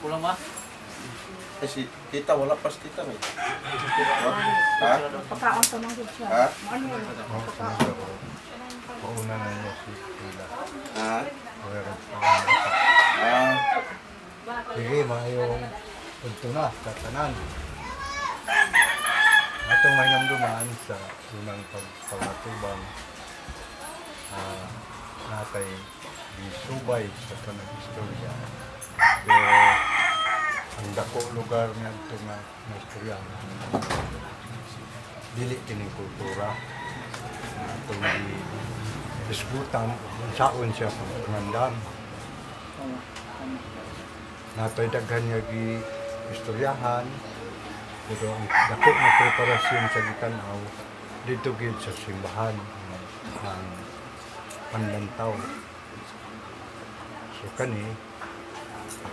Kulang ba? Eh, si tita, wala pa si tita, eh. Ha? Pagkaon sa mga good siya. Ha? Ano yun? Pagkaon. Mauna na niya si Tila. Ha? Meron pa. Ah, Sige, mayong punto na sa tanan. Atong may namdumaan sa unang pagpapatubang natay isubay sa kanang istorya. Pero ang dako lugar nga ito nga istorya dili kining kultura atong disputan kung saon siya pangandam. Natay daghan nga istoryahan pero ang dako nga preparasyon sa gitanaw dito gid sa simbahan ang panlantaw. So kani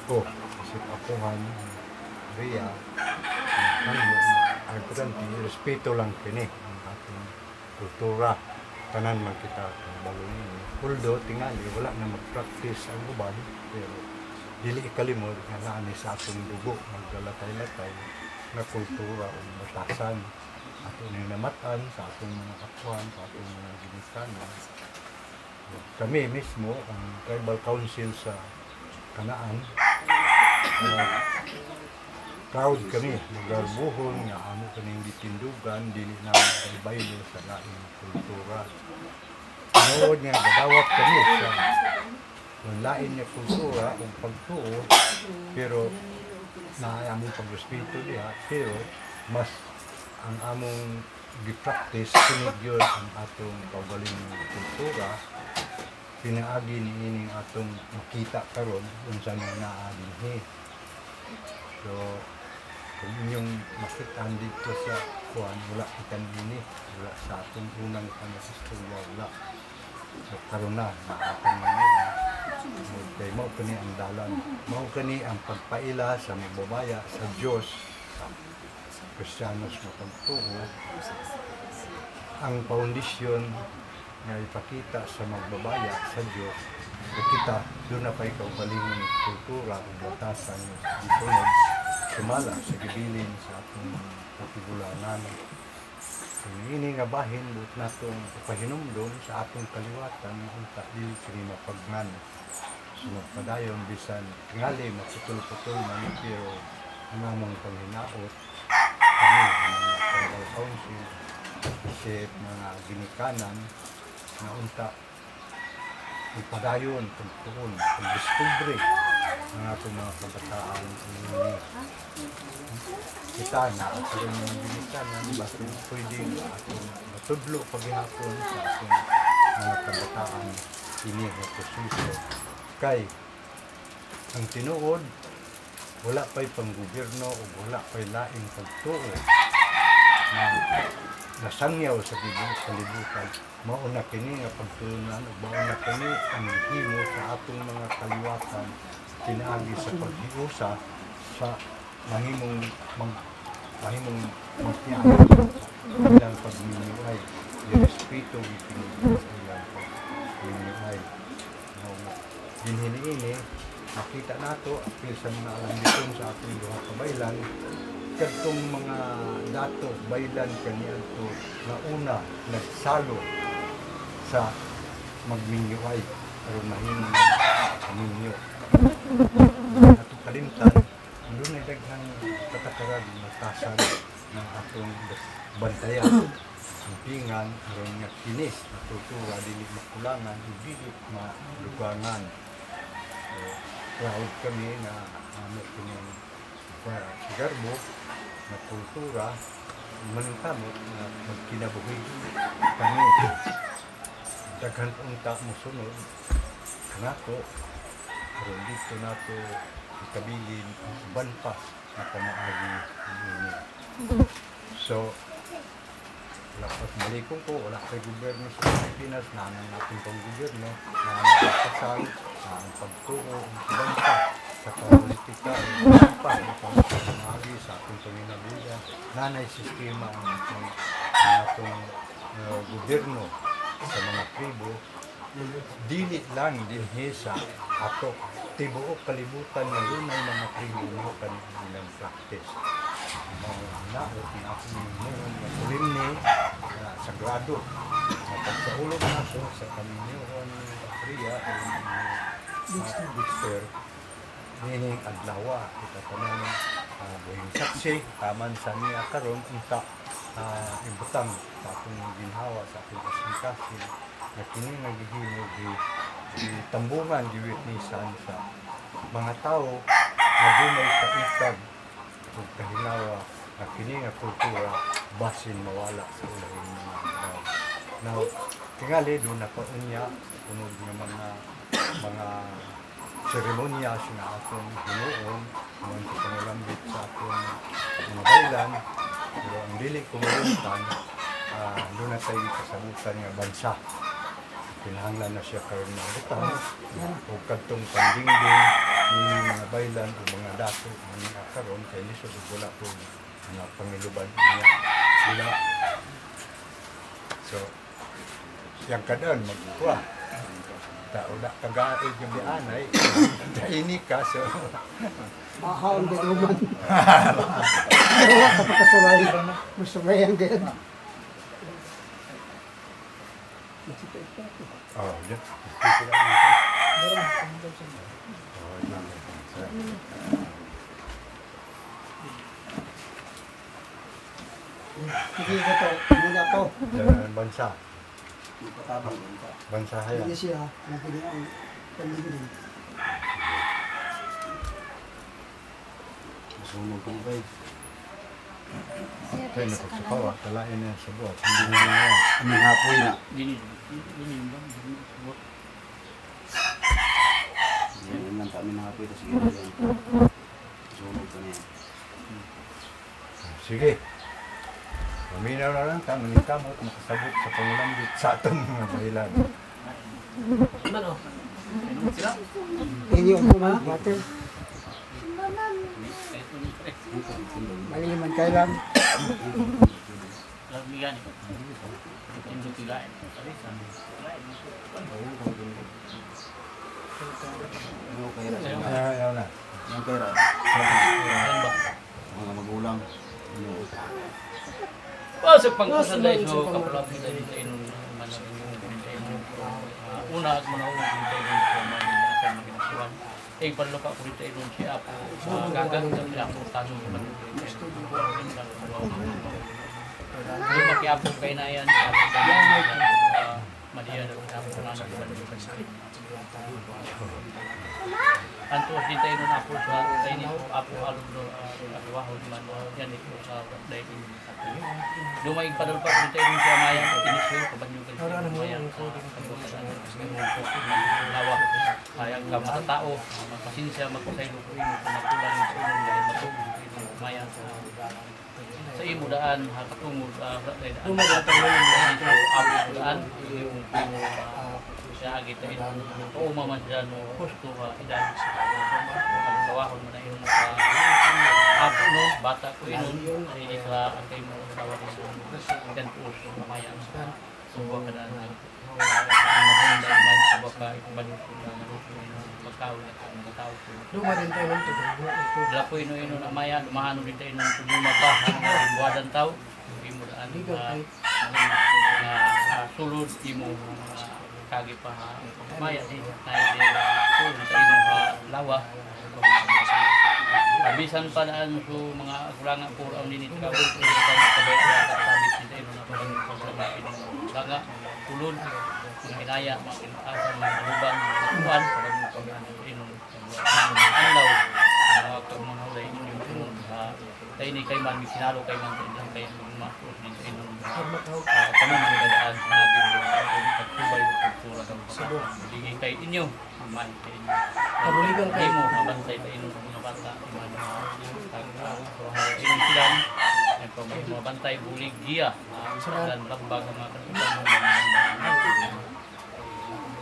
ako si Apuhan Ria ang importante respeto lang kini ang ating kultura tanan man kita baluni. Although tingali wala na mag-practice ang uban pero dili ikalimod nga naa ni sa atong dugo magdalatay-latay na kultura o batasan ato ning namatan sa atong mga kapuhan sa atong mga ginikanan. Kami mismo ang tribal council sa Kanaan proud kami magarbuhon nga amo kaning gitindugan dili na baylo sa laing kultura. Nood nga gadawat kami sa lain niya kultura o pagtuo pero na among pagrespeto diha pero mas ang among gi-practice sunod yun ang atong kaugaling kultura pinaagi niining atong makita karon unsa nang naa dinhi. So kung inyong makita dito sa kuan wala kita ini wala sa atong unang istorya wala. So karon na atong kay mao kani ang dalan mao kani ang pagpaila sa magbabaya sa Dios sa Kristiyanos nga pagtuo ang foundation nga ipakita sa magbabaya sa Dios na kita doon na pa'y kaugalingon kultura o batasan isunod sumala sa gibilin sa atong katigulangan. Ini nga bahin buot natong pahinumdom sa atong kaliwatan unta dili kini mapagnan. Sumagpadayon bisan ngali maputol-putol man pero ang among panghinaot kami ang mga tribal council isip mga ginikanan na unta ipadayon pagtuon pagdiskubre ng atong mga kabataan ini kita na atong mga ginikanan basta pwede atong matudlo paghihapon sa atong mga kabataan ini nga proseso kay ang tinuod wala pa'y panggobyerno o wala pa'y laing pagtuo na nasangyaw sa kalibutan mauna kini nga pagtuunan o mauna kini ang himo sa atong mga kaliwatan pinaagi sa paghiusa sa mahimong magtiyago ilang pagminiway respeto ilang pagminiway dinhini makita nato apil sa mga alambiton sa atong duha ka baylan kadtong mga dato baylan kaniadto na una nagsalo sa magminyoay aron mahimong minyo ato kalimtan doon ay daghang katakaran matasan ng atong bantayan pingan aron nga kini natutura dili makulangan dili malugangan. Proud kami na kining Sigarbo na kultura maningkamot na magkinabuhi kami daghan unta mo sunod kanako aron dito nato ikabilin ang uban pa na pamaagi ini. So lapas malikong ko wala kay gobyerno sa Pilipinas naman natin pang gobyerno na nagpasal ang pagtuo uban pa sa politika uban pa ang pamaagi sa atong panginabuhi nanay sistema ang atong gobyerno sa mga tribo dili lang dinhi sa ato tibuok kalibutan nga dunay mga tribuno kanilang practice. Naot na ako ngayon na solemne na sagrado. Sa pagsaulog nato sa Kaminyohan Priya Bixter, nining adlawa kita tanan buhing saksi taman sa niya karon unta ibutang sa akong ginhawa sa akong kasing-kasing na kini naghihimo di tambungan di witnessan sa mga tao na dunay kaitag ug kahinawa na kini nga kultura basin mawala sa ulahing mga tao. Now, tingali doon na unya unod nga mga seremonyas na atong hinuon ngon sa panulambit sa atong mga baylan, pero ang dili kumalimutan doon na tayo kasabutan nga bansa. Kinahanglan na siya karon ng butang o kadtong pandingding ng mga baylan o mga dato mga karon kay lisod ug wala po mga pangiluban niya sila. So yang kadaan magkuha tao na kagaig yung bianay ini ka so Mahaon din naman. Wala ka pagkasulay. Masulayan din. oh ya Hindi ko to. Muna to. bansa bansa haya Hindi siya. Nagpili ang panlingin. Sunog kong bay. Siya kaya tayo sa nakapsapaw kanan. talain na sa buhat hindi mo na Aming hapoy na. Yan lang kami na hapoy. Tapos yan. Sunog ka niya. sige paminaw na lang ka manikamot makasabot sa pangulambit sa atong mga bahilan Hindi yung kuma. Water. Maliman kailan. Ano kaya ra? ayaw na Ano kaya ra? Mga magulang. Ano? Pasok pangkasanday so kapulap kita dito inun una at manawag dito inun ko manasa maginasuan ay panluka ko dito inun siya po gagang sa ako tanong man yung makiapong kay na yan madiyan ang ako na Antos din tayo nun ako sa tayo nito ako alun do wahod man yan ito sa dahil lumay padal pa din tayo sa mayan inisyo kabanyugan sa mayan lawa hayang ka matatao magpasinsya magpasaylo ko imo kung magkulang sa inyo dahil matubig mayan sa imo daan katungod sa amo daan yung siya agit ay o maman dyan no husto ka idan ang kawahon mo na yun apo no bata ko yun ay isla ang kayo mo tawag sa gantos mamayan subuha ka daan ang mahanda man subuha ka ikumbalot ko na magkaw na ang tao ko Luma din tayo ng tubig. dala po ino na maya lumahano din tayo ng tuluma pa ang buwadan tao hindi mo daan sulod imo kagi pa maya di tayo din sa inyong lawa bisan pa daan so mga kulangan puro ang ninit ka tayo sabay sa sabit nito ino na pagkakas sa laga tulod mga inaya mga kinakasan mga lubang kuwan ino anlaw mga hulay inyo tayo ni kay man sinalo kay man kay makros din ino kami mga dadaan naging pagtubay kultura ng sabo hindi kay inyo man kay inyo kabuligan kay mo mabantay pa inyo mga bata inong silan ay pa mga bantay bulig giya dan lambag ang mga kanilang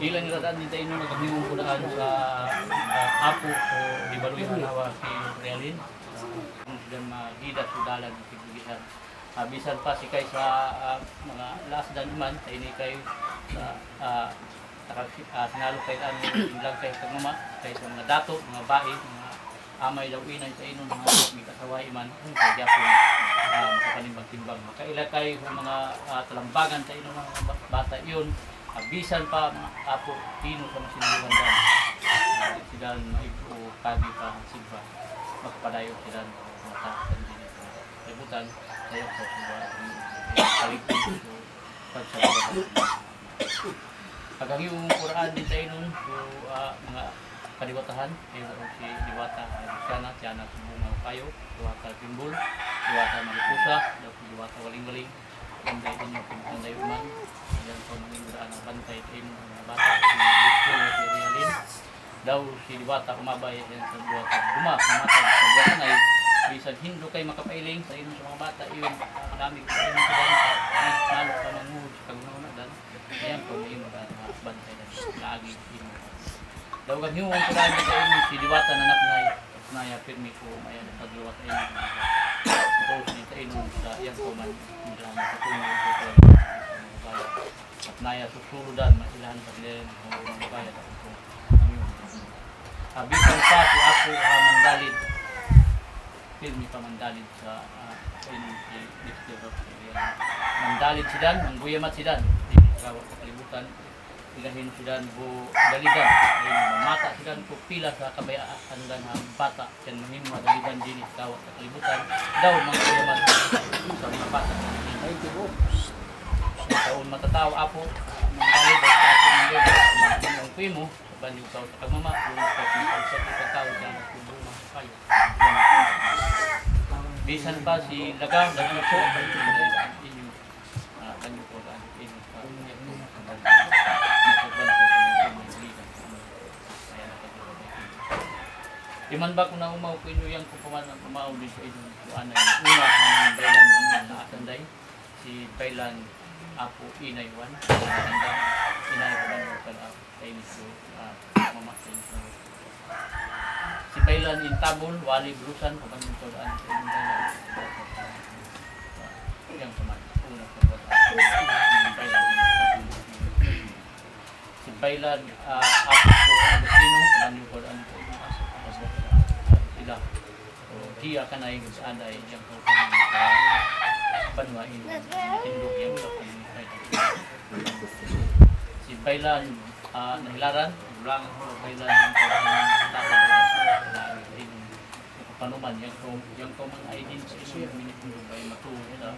ilang radaan dito inyo nagkamimong kudaan sa apo o di baloy halawa si Realin dan magida sudalan pigbihan bisan pa si kay sa mga last dan man ini kay sa sinalo kay ilang kay kagmama kay sa mga dato, mga bae, mga amay daw inay sa inon mga may kasaway man kay gyapon makapanimbang-timbang. Makaila kay mga talambagan sa inon mga bata iyon. Bisan pa mga apo tino sa masinaluhan dan. Silang maipo kabi pa sigba. Magpadayo sila matakan din ito. Kaibutan sayo sa sigba paligid so pagsasabi. Hanggang yung Quran din tayo nun, so, mga kaliwatahan, si Diwata, Tiana, Bungaw Kayo, Diwata Timbul, Diwata Maripusa, Diwata Waling-Waling, Banday din yung Banday Uman, yan po mga bantay tayo ng mga bata, si Realin, daw si Diwata umabay yan sa Diwata Duma, mamatag sa Diwata na bisan hindo kay makapailing sa inyo sa mga bata, yun, marami ko sa inyo sila, nalo pa manguhod sa kagunaw dan. Ayan po, may mga bantay na lagi ino. Daw kang yung Quran sa inyo, si Diwata na napnay, naya pirmi ko, mayan ang pagluwat sa inyo. Tapos ni sa inyo, sa iyan po man, hindi lang makatungo sa mga bayan. At naya susuludan, masilahan sa din, mga bayan. Bisan pa, si ako mandalid, pirmi pa mandalid sa inyo, si Dr. Mandalid sidan, mangguyamat sidan. Kawat sa kalibutan, ilahin sidan bu daligan, mata sidan po pila sa kabayaan dan bata, yan mahimwa daligan din kawat sa kalibutan, daw mga kayaman sa mga bata. Ay, tibo. Sa taon matatawa apo, mandalid at apo ng gaya, ang kuwi mo, banyo ka sa kagmama, yung sa ikakawat yan, yung kayo. Bisan pa si Lagaw, Lagaw po, Iman ba kung naumaw ko inyo yung kupaman ng umaw din sa inyo ano yung una ang Bailan ng naasanday si Bailan Apo Inaywan Inaywan mo pala kayo nito mamatay si Bailan Intabon Wali Brusan kapag nito daan sa inyo Bailan yung kuman una sa Bailan si Bailan Apo Agustino kapag nito daan sa inyo sila. So, hiya ka na yung anday yung panuwain tindog yung si Bailan nahilaran ulang Bailan yung panuman yung mga aidin sa isang minitindog ay matuwa nila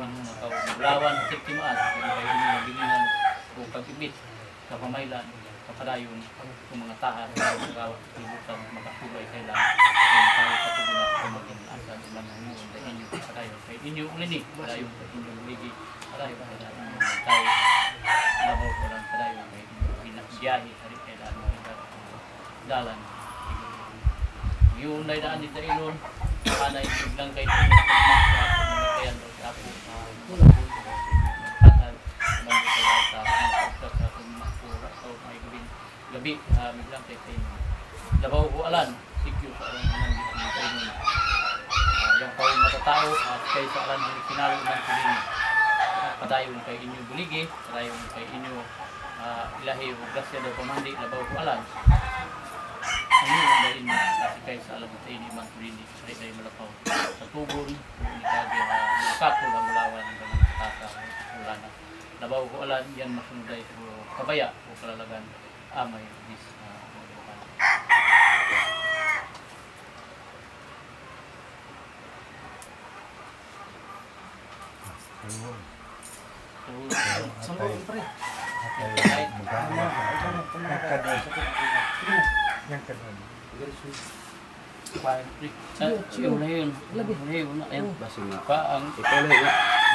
yung makawulawan tiktimaan yung kayo nabilinan o pag-ibit sa pamaylan kapadayon ng mga tahan ng gawat kalibutan makatulay kailangan yung tayo patuguna kung maging asal ng mga hinyon dahil inyo kapadayon kay inyo ulinig padayon sa inyong ligi padayon kailangan yung tayo labaw ko lang padayon kay inyo pinagbiyahe hari kailangan mga dalan yung unay daan dito ilon anay biglang kay inyo mga kayan daw si Apo gabi, biglang kay Taino. Labaw ko alan, sikyo sa alang ng Taino. Yung kau matatao at kay sa alan ng sinalo ng Pilini. Padayon kay inyo buligi, padayon kay inyo ilahi o grasya daw pamandi, labaw ko alan. Ano yung dahil mo, kasi kay sa alam ng Taino man Pilini, kay tayo malapaw. Sa tugon, kung ikagi nakapul ang mulawan ng ganang kata, ulana. Labaw ko alan, yan masunday ko kabaya o kalalagan. Amay bis Sanggup pre. Yang kedua. Pa ang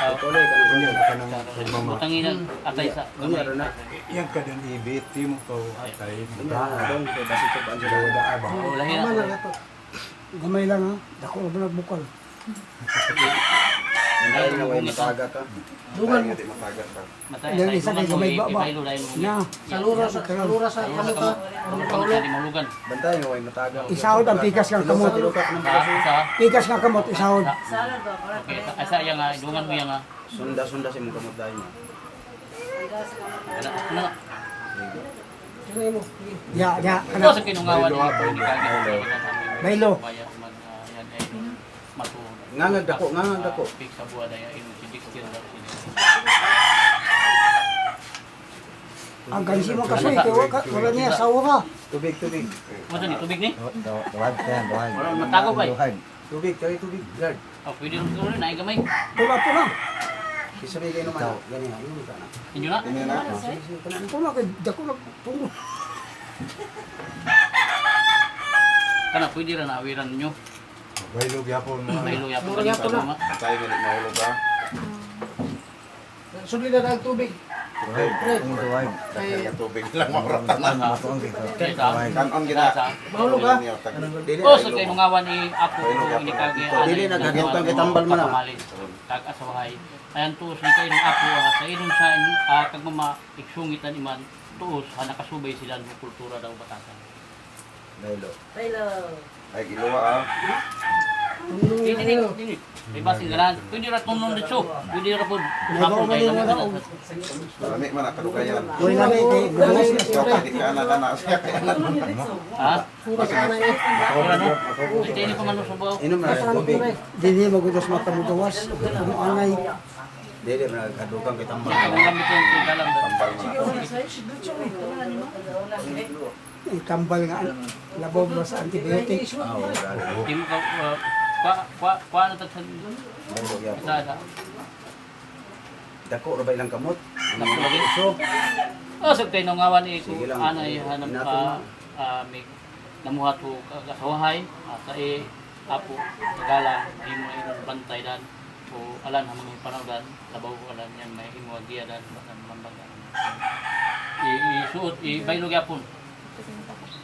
Ituloy ka na butanginan atay sa Yang kedua ibit mo ko atay Dong, basi ko pa Dawda dyan. aba. lahi Tama lang na ito. Gamay lang ha. Dako na bukal. Dahil na way mataga ka. Dungan mo. Dahil mataga ka. matay Yan isa kay gamay ba. Na, salura sa kamuta. mahulugan Bantay nga way mataga. Isahod ang pikas ng kamot. sa Pikas ng kamot isahod. okay asa yang nga idungan mo yang nga Sunda-sunda si mong kamot dahil mo. ano Ya, ya, Ito sa kinungawan ni Kagit. Bailo. Yan ay matuon. Ngangag dako. Pik sa buwan ay insidiktir daw sila. Ang gansi mo kasi, wala niya sa ura. Tubig. Masa ni tubig ni? Duwag ka yan, duwag. Wala matago ba? Tubig, guard. Oh, pwede rin ko rin, gamay. Pula. Kisabay kayo naman. Ganyan, yun ka na. Inyo na? Ini na. Pula, kay dako na pulo. Kana pwede rin naawiran ninyo. Bailog yapon mo. Bailo yapon kanina sa mga. Tayo ganit mahulog ka. Sulidan ang tubig. Ang duwag. Kaya tubig lang mauratan na. Matuang dito. Kesa. Kanon gina. Mahulog ka? Oh, sa kinungawan ni Apo ni Kagit. Dili nagagintang kitambal mo na. Kag-asawahay. Ayan tuos ni kayo ng Apo sa inon sa kag mama iksungitan iman tuos nakasubay sila ng kultura daw batasan. Bailo. Ay giluwa ah. Dili. May basing garan. Pwede ra tunon dito. Pwede ra pod. Hapon kayo naman. Marami man ang kadugayan. Uy, lagi, kay galas na siya. Pwede ka na siya kaya na. Ha? Wala no? Hindi ko man sa bawo. Inom na tubig. Dili magudos matamugawas. Kung angay. Dili na nagkadugang kitambal. Ang lamit yung dalam. Tambal na. Tambal nga, labaw mo sa antibiotic. Oo, dali. Tim ko kwa na tatsan Bailo yapon. sa Dako ra ba ilang kamot? Nakulagi. So, Oh, sa kay nangawan ko Sige lang. anay hanap Inato may namuhat ko kasawahay sa Apo tagala di mo iron bantay dan o alan ang mga panawdan labaw ko alan yan may himuagiya dan bakan mambaga isuot ibaylog yapon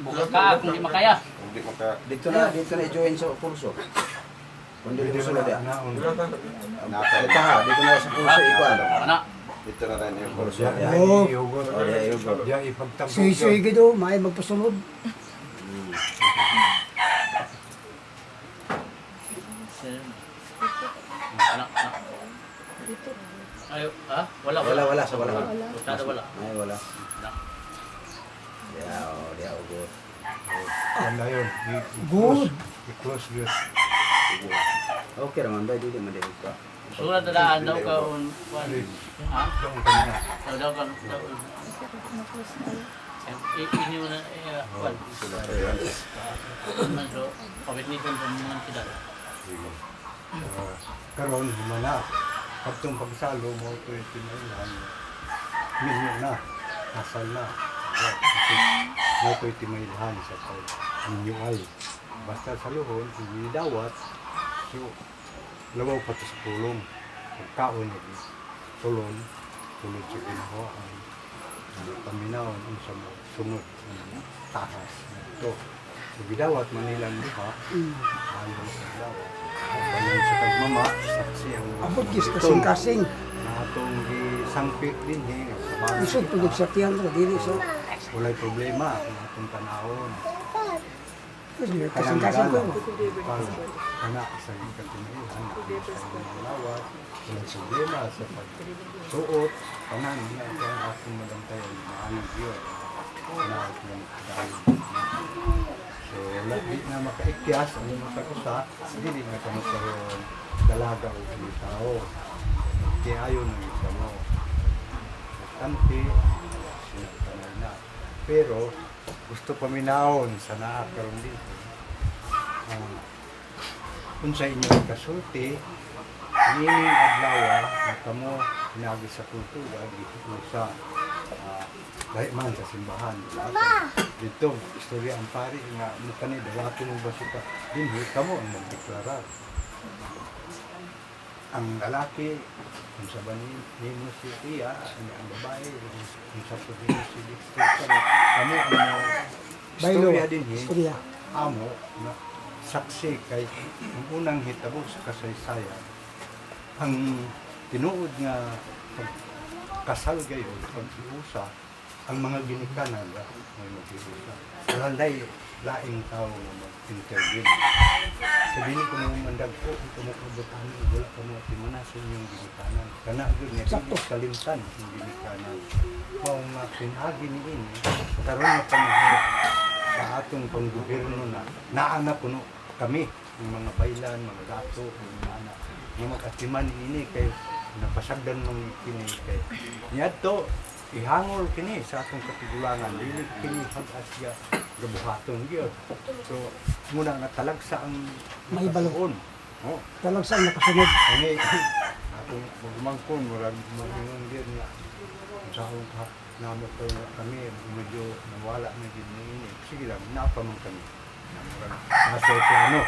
bukas ka kung di makaya Hindi maka dito na i-join sa kurso. Kundi kurso na dia. natay. Ito ha, dito na sa kurso ikuan. ana Dito na rin yung kurso. Ya, Oo. iugot. Oh, ya, iugot. Ya, ipagtambok. Suy-suy gido, may magpasunod. ana ayo wala Wala sa wala. Usada wala Ay, wala. Dia ugot. Wala yun. Good. I-close yun. Okay raman ba dili man dili ka. surat dadaan daw ka on ha Doon ka na. daw ka ini mana wan so pabit ni kon mga sila Karon, humana. Pagtong pagsalo mo ito yung tinailan. Minyo na. Asal na. Kasi mo ito yung tinailan sa pag minyo ay. Basta sa luhon, dawat. So, lawaw pa ito sa pulong. Pagkaon niya tulon. Tulod sa ginahoan. Paminawon ang sa sunod. Tahas. Ito. So, gidawat Manilang diha. Ayaw sa dawat. Kanon sa kagmama, saksi ang Abot kis kasing-kasing. atong gisangpit din Isod tugod sa tiyan ko, dili so. walay problema ang atong tanawon. Kasing-kasing ko. Kana sa katinayan, sa malawat, walay problema sa pagsuot, kanan niya ang atong madantayan, maanong yun. Na atong dahil. So, labi na makaikyas ang makakusa, dili nga kamo karon dalaga o tao. Kaya ayaw ng isa mo. Bastante, sinatanay na. Pero, gusto paminahon sa naakaroon dito. Kung sa inyo kasulti, ining adlawa na kamo hinagi sa kultura, dito sa dahil man sa simbahan. Dito, istorya ang pari nga mukha ni dawato ng basita. Dinhi, kamo ang magdeklara. Ang lalaki, kung sa banin mo si Tia, ang babae, kung sa pagin si Dexter, kamo ang Baylo, Istorya din istorya. amo na saksi kay ang unang hitabo sa kasaysayan. Ang tinuod nga kasal gayon, pag-iusa, ang mga ginikanan ba may maghihusa. Walanday laing tao nga mag-interview. Sabihin ko mo mandag ko, ito mo kabutan, wala ka mo timanasin yung ginikanan. Kana yun nga, Sakto. kalimtan yung ginikanan. Kung pinagi ni ini, karoon na panahon sa atong panggobyerno na naana puno kami, yung mga bailan, mga dato, mga anak, mga makatiman ini kay napasagdan ng kini kay niadto ihangol kini sa atong katigulangan dili kini pag-asya gabuhaton gyud so muna nga talagsa ang May balo. nakasuon. Oh Talag saan nakasunod. ani atong magmangkon murag magingon gyud nga sa ka namo to kami medyo nawala na gyud ini sige lang napa man kami na murag nasa plano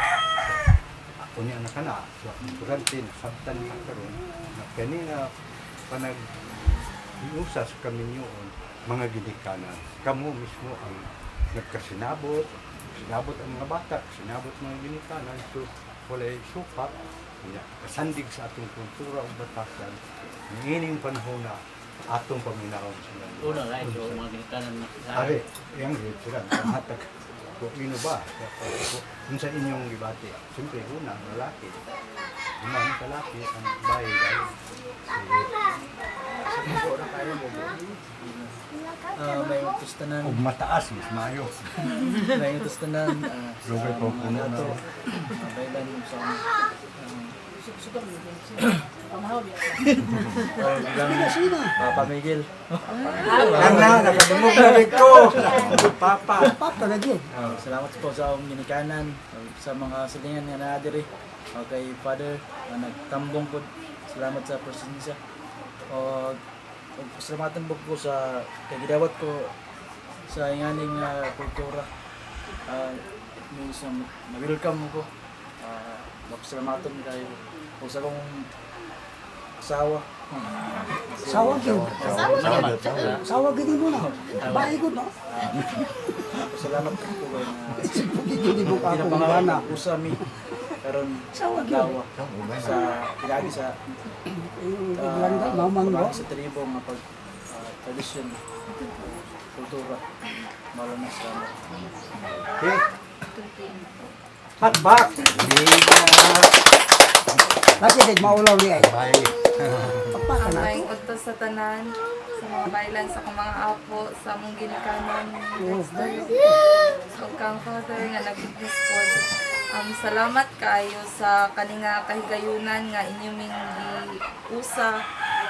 kunya na kana so importante na sabtan na karon na kanina panag iusas kami niyon mga ginikanan kamo mismo ang nagkasinabot sinabot ang mga bata sinabot mga ginikanan so walay sukat kunya kasandig sa atong kultura ug batasan niining panahon na atong paminawon sila Una, right? So, mga ginikanan na Ari, yang sila, hatag ko ino ba? Kung sa inyong gibati, siyempre una, lalaki. Una, ang lalaki, ang bahay dahil. May utos tanan, Ug mataas, mas mayo. may utos tanan, Lugay po po na. baylan sa Papa Miguel. Ana, nakadungog na rin ko. Papa. Papa na dyan. Salamat po sa akong ginikanan, sa mga silingan nga naa diri. Kay Father, nagtambong po. Salamat sa presensya. O pasalamatan po ko sa kay gidawat ko sa inganing kultura. Ma-welcome ko. Mapasalamatan kayo po sa akong asawa. Sawa gyud. Sawa gyud mo na. Bahay gud no. Salamat po kay na Hindi mo ka Hindi na ako pangalan na. po sa amin. Karon Sawa gyud. dawa sa pinagi sa Iglanda mamang no. sa tribo nga pag tradisyon kultura malo na sa Okay. Hot back. Kasi dig maulaw ni ay. Bye. Papa ka na. Ang utos sa tanan, sa mga bailan, sa akong mga apo, sa mong ginikanan, sa kang father nga nag-witness po. Salamat kayo sa kaninga kahigayunan nga inyong giusa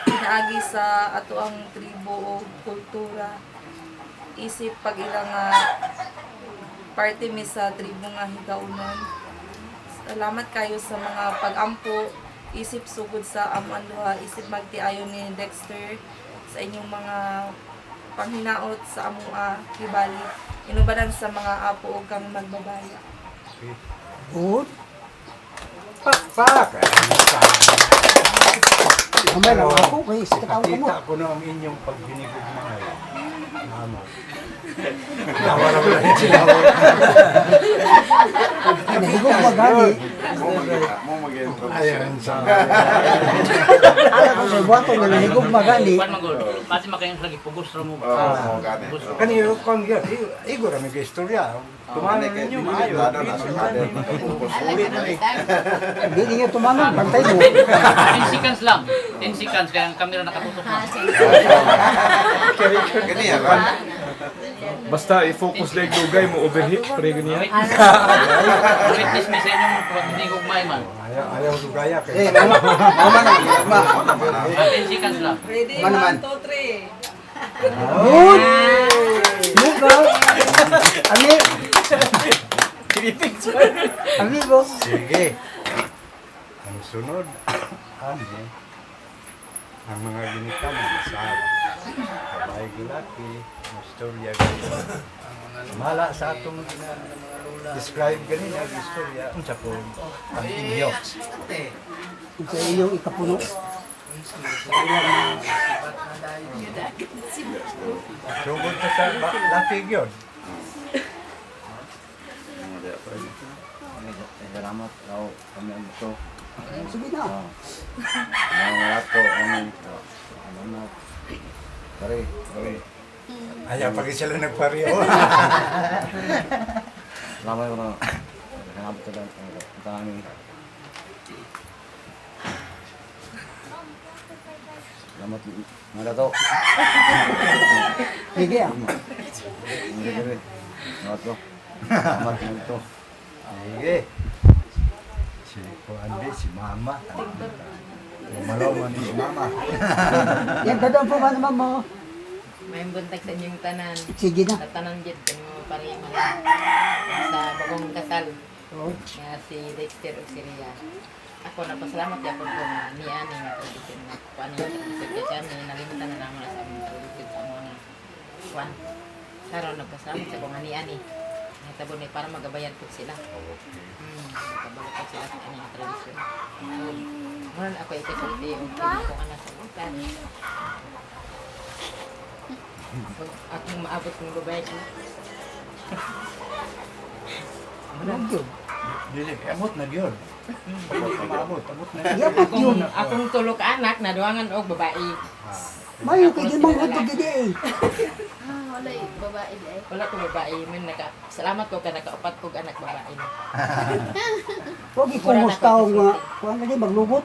pinaagi sa ato ang tribo o kultura. Isip pag ilang parte mi sa tribo nga higaunon. Salamat kayo sa mga pag-ampo, isip sugod sa amon duha, isip magtiayon ni Dexter sa inyong mga panghinaot sa among kibali. Inubadan sa mga apo ug kang magbabaya. Good. Pak. Kamay lang ako kay sa tao mo. Nakita ko na ang inyong paghinigog mga amo. Nawala mo na sila. Nahigog magani. Mo mag-intro. Ayan sa... Ala ko sa buhaton nga nahigog magani. Kuan magod, pati makayang lagi pugos ra mo. Oo, gani. Pugos ra. Kaniyo kong gyud, igor ang istorya. Tumano ninyo maayo. Ulit na ni. Hindi niya tumangon, bantay mo. 10 seconds lang. 10 seconds kaya ang camera nakatutok na. Gani ya kan. Basta i-focus lang dugay mo overheat pre ganyan. Witness mi sa inyong pagdigog may man. Ayaw dugaya kay. Eh, mama na, mama. 10 seconds lang. Ready? Manaman. 1, 2, 3. Good. Muka. Ani. Amigo. Sige. Ang sunod, ani, ang mga ginikanan sa kabay gilaki, istorya ganyan. Mala sa atong describe ganyan ang istorya. Unsa po ang inyo? Sa inyong ikapuno. Sugod na sa laki yun. Salamat raw kami ang ito. Sige na. Mga lato kami. Salamat. Pare, pare. Ayaw pag sila nagpareho. Salamat ko na. Salamat sa namin. Salamat mga dato. Sige ah. Salamat ko. Salamat mga dato. Sige. Si Kuandi, si Mama. Malaw man si Mama. Yan, dadaan po ba naman mo? May buntag sa inyong tanan. Sige na. Sa tanan dyan, kanyang pariman. Sa bagong kasal. Oo. Nga si Dexter o si Rhea. Ako napasalamat yapon ko na ni Ani nga producer na kuan niya producer kasi kami nalimutan na naman sa aming producer sa mga kuan. Karon nagpasalamat sa kong ni Ani. Nahitabo ni para magabayan po sila. Magabayan po sila sa kanyang tradisyon. Muna ako ikasulti o kung anak sa bukan. Pag akong maabot ng babae ko. Huwag yun. Dili, amot na yun. Hindi ka maabot, amot na yun. Yapat yun. Akong tulog anak na duwangan og babae. Mayo, kaya mga hotdog gini eh. Wala babae eh. Wala ko babae, man salamat ko ka nakaupat kog anak babae. Huwag ikumusta ko nga. Huwag na din maglugot.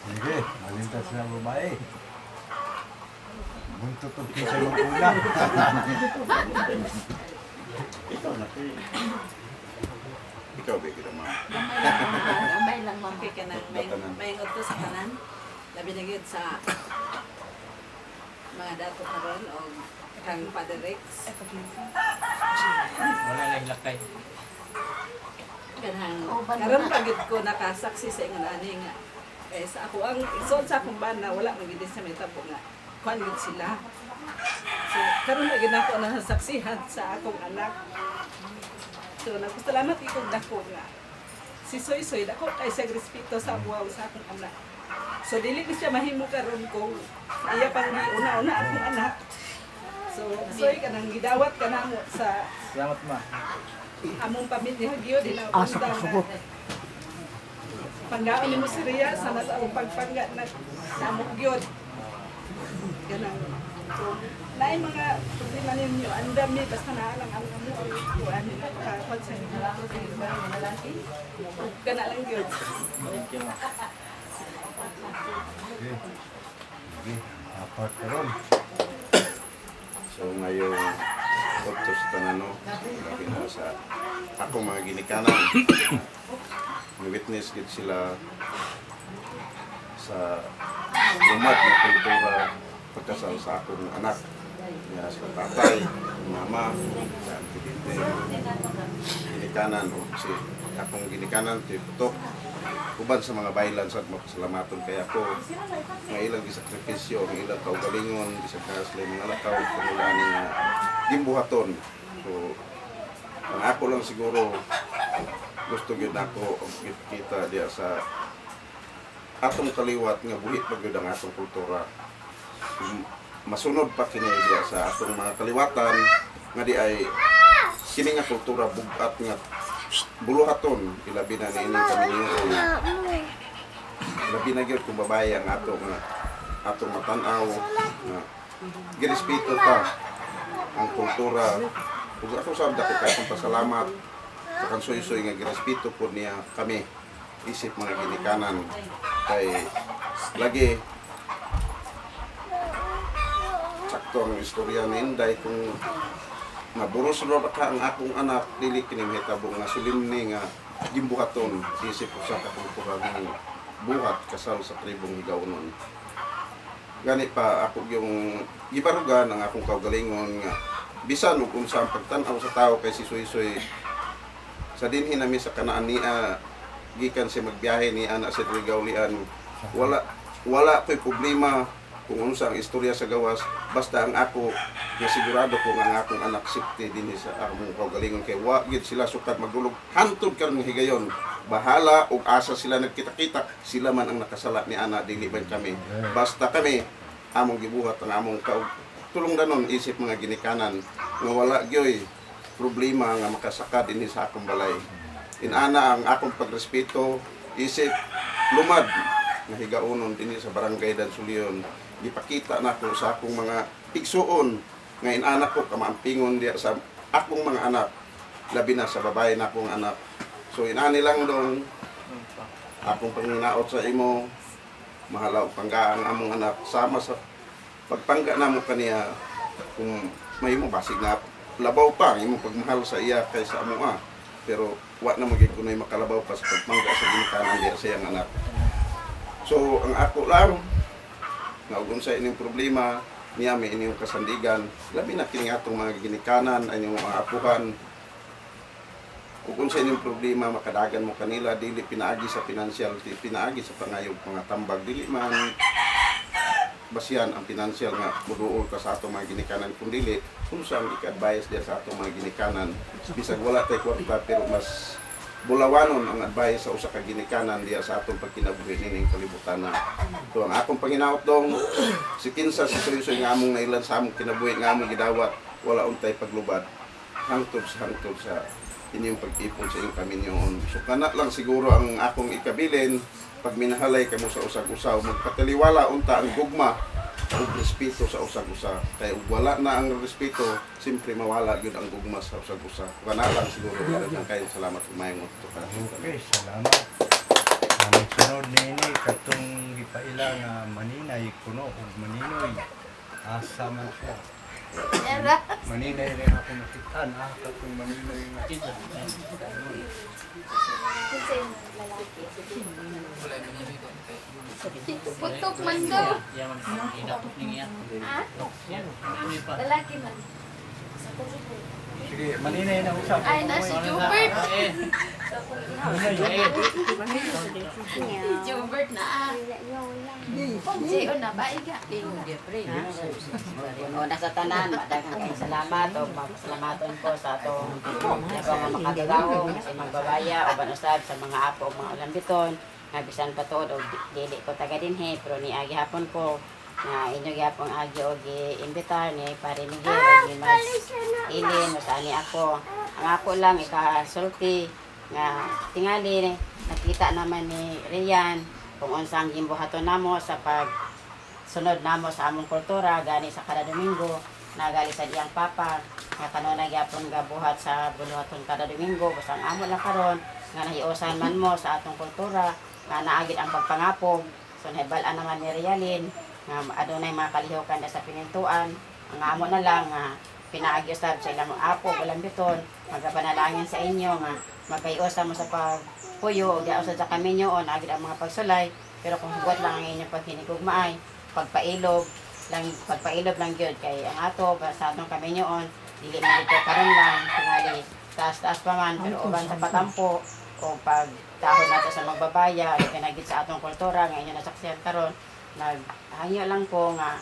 Sige, malintas na babae. Buntutog sa mga ulang. Ikaw, Becky naman. Gamay lang mama. Okay ka na. May to sa kanan. Labi na yun sa mga dato na ron o kang Father Rex. Wala lang lakay. Kanang karon pagit ko nakasaksi sa ingon ani nga. Kaya sa ako ang isod sa akong bana wala magidis sa may tabo nga. Kuan gid sila. So karon lagi na ako nasaksihan sa akong anak. So nagpasalamat ikog dako nga. Si Soy Soy dako kay sa respeto sa buhaw sa akong anak. So dili ko siya mahimo karon kung iya pang una-una akong anak. So Soy kanang gidawat kanamo sa Salamat ma. among pamilya gyud din ang Sugot. panggaon ni mo si Rhea sana sa akong pagpangga na namok gyud. Ganang so naay mga problema ninyo andam ni basta na lang ang amo ang kuan nila kapag sa inyo lalaki. Kana lang gyud. Thank you ma. Sige. Sige, apat ka ron. So ngayong utos tanano, lagi na sa ako mga ginikanan. Ni-witness gid sila sa umat na kultura pagkasal sa akong anak. Nga sa tatay, mama, sa antibinte, ginikanan o si akong ginikanan, tiputok. Uban sa mga bailan sa mapasalamaton kaya ako nga ilang gisakripisyo, nga ilang kaugalingon, bisag sila mga lakaw, kamulaan nga gimbuhaton. So, ang ako lang siguro gusto gyud ako kita diya sa atong kaliwat nga buhi pa gyud ang atong kultura. Masunod pa kini diya sa atong mga kaliwatan nga di ay kini nga kultura bugat nga buluhaton ilabi na niini kami labi na gyud kung babae ang atong matanaw nga girespeto ta ang kultura ug ako sad ako kay akong pasalamat sa kansoy-soy nga girespeto po niya kami isip mga ginikanan kay lagi sakto ang istorya ni Inday kung naburos ra ka ang akong anak dili kini mahitabo nga solemne nga gimbuhaton isip usa ka kultura ng buhat kasal sa tribong Higaonon. Gani pa ako yung gibarugan ang akong kaugalingon nga bisan ug unsa ang pagtan-aw sa tao kay si Soy-Soy sa dinhi nami sa kanaan niya gikan siya magbiyahe ni ana sa Rigaulian wala ko'y problema kung unsa ang istorya sa gawas basta ang ako nga sigurado ko nga ang akong anak safety dinhi sa akong kaugalingon kay wa gid sila sukat magulog hantod karon nga higayon bahala ug asa sila nagkita-kita sila man ang nakasala ni ana dili man kami basta kami among gibuhat ang among tulong danon isip mga ginikanan nga wala gyoy problema nga makasaka dinhi sa akong balay inana ang akong pagrespeto isip lumad nga higaonon dinhi sa barangay Dansulion gipakita nako sa akong mga igsuon nga inanak ko kamampingon diya sa akong mga anak, labi na sa babae na akong anak. So inani lang dong akong panginaot sa imo, mahalaw panggaan among anak sama sa pagpangga namo kaniya kung may mo basig na labaw pa imo pagmahal sa iya kaysa amo pero wa na magig kunoy makalabaw pa sa pagpangga sa ginikanan diya sa iyang anak. So ang ako lang nga ug unsa ining problema niya may inyong kasandigan, labi na kini atong mga ginikanan ay inyong mga apuhan. Kung sa inyong problema, makadagan mo kanila, dili pinaagi sa financial, pinaagi sa pangayog mga tambag, dili man basihan ang financial nga muduol ka sa atong mga ginikanan, kung dili, kung saan ika-advise diya sa atong mga ginikanan. Bisag wala tayo kwarta, pero mas bulawanon ang advice sa usa ka ginikanan diya sa atong pagkinabuhi nining kalibutan na. So ang akong panginaot dong, si kinsa si seryoso nga among nailan sa among kinabuhi nga among gidawat, wala untay paglubad, hangtod sa inyong pag-ipon sa inyong kaminyoon. So kana lang siguro ang akong ikabilin pag minahalay kamo sa usag-usaw, magpataliwala unta ang gugma ug respeto sa usag-usa. Kaya ug wala na ang respeto, simpre mawala gyud ang gugma sa usag-usa. Kana lang siguro. Kaya salamat kumayong mo. Okay, salamat. Ang sunod nini katong gipaila nga maninay kuno ug maninoy. Asa man siya. Maninay rin ako nakitaan, katong maninay nga. Putok man daw. Lalaki man. Sige, maninay na usap. Ay, na si Jubert. Si Jubert na Siyo na ba, iga? O nasa tanan, madaghang kayong salamat o magsalamaton ko sa atong mga makagagaw, sa magbabaya o banusab sa mga apo o mga ulambiton, nga bisan patuod o dili ko taga dinhi, pero ni agi hapon ko na inyo gyapon agi o gi-imbitar ni Pare Miguel o ni Mas Ilin o sa ani ako. Ang ako lang ikasulti nga tingali nakita naman ni Rian kung unsang gimbuhaton namo sa pagsunod namo sa among kultura gani sa kada Domingo nagali sa diyang papa nga kanunay gyapon gabuhat sa buluhaton kada Domingo basta ang amo lang karon nga nahiusan man mo sa atong kultura nga naagid ang pagpangapog so nahibalan naman ni Rialin nga adunay mga kalihukan na sa pinintuan ang amo na lang nga pinaagi-usab sa ilang mga apo walang biton magapanalangin sa inyo nga magkayusa mo sa pagpuyo o giusad sa kaminyoon agid ang mga pagsulay pero kung hugot lang ang inyong paghinigugmaay pagpailob lang gyud kay ang ato sa atong kaminyoon dili man dito karon lang tingali taas pa man pero uban sa patampo o pagtahod nato sa magbabaya o pinagid sa atong kultura nga inyo nasaksihan karon naghangyo lang ko nga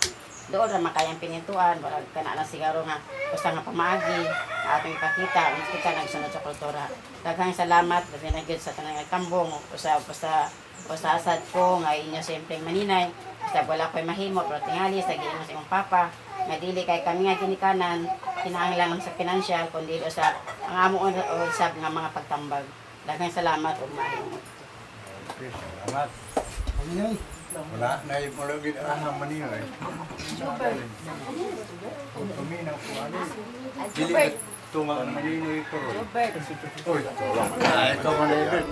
doon ra makayang pinintuan wala kana lang siguro nga basta nga pamaagi atong ipakita ang kita nagsunod sa kultura. Daghang salamat labi na gyud sa tanang tambong basta asad ko nga inyo sempre maninay basta wala ko'y mahimo pero tingali sa giingon sa imong papa nga dili kay kami nga ginikanan kinahanglan lang sa financial kundi sa ang amo usab nga mga pagtambag. Daghang salamat ug mahimo. Okay, salamat. Wala na yung mulagin ang maninoy. Kung tuminaw po ano. Dili na tumang maninoy ko ron. Uy, ito maninoy.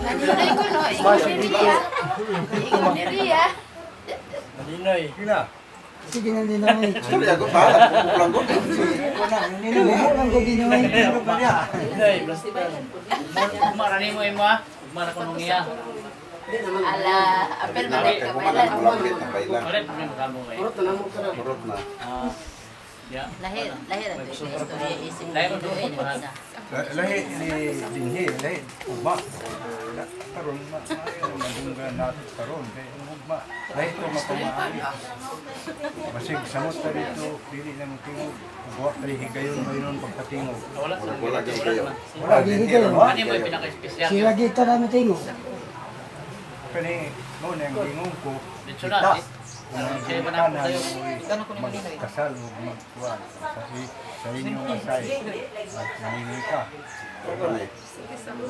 Naninay ko no, ikaw ni Ria. Maninoy. Kina. Sige na din namin. Sorry ako pa. Kulang ko. Kulang ko din naman. Marani mo imo ah. Mara ko nung iya. Ala, apel man ay kabaylan. Ulit mo kamo kay. Murot na. Ya. Lahir ang istorya isip Lahir ko ang doon mahal. isa. Lahi ni dinhi, lahi ugma. Karon madungga natin karon kay ugma. Lahi to mapamaagi. Basig samot ta dito dili na tingog. Buwa kay higayon mayroon pagpatingog. Wala sa Wala gyud kayo. Wala din kayo. Ano mo yung pinaka-special? Sila kita namin tingo. Kani mo nang tingog ko. Dito na. Kung Siya ba na kanan, tayo? magkasal o magkuhan. Kasi sa inyong asay at maningi ka. Oo ni.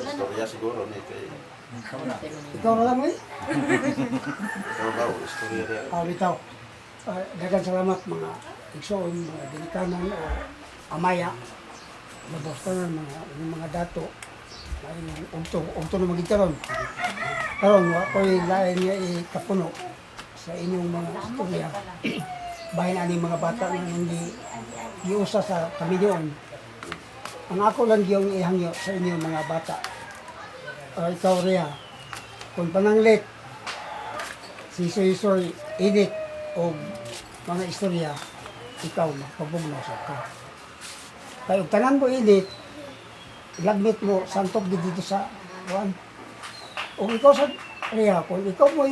Istorya siguro ni kay Ikaw na. Ikaw na lang eh. ikaw ba istorya niya. Bitaw. Daghang salamat mga igsoon, mga ginikanan o amaya. Labos ka na mga dato. Ugto na magigkaroon. Karon wa ko'y lain nga ikapuno sa inyong mga istorya. Bahin ani mga bata nga hindi giusa sa kamilyon. Ang ako lang yung ihangyo sa inyong mga bata. Ikaw Rhea, kung pananglit, si Soy edit o mga istorya, ikaw magpabugno sa ka. Kaya tanan mo edit, lagmit mo, santog dito sa buwan. O ikaw sa Rhea, kung ikaw mo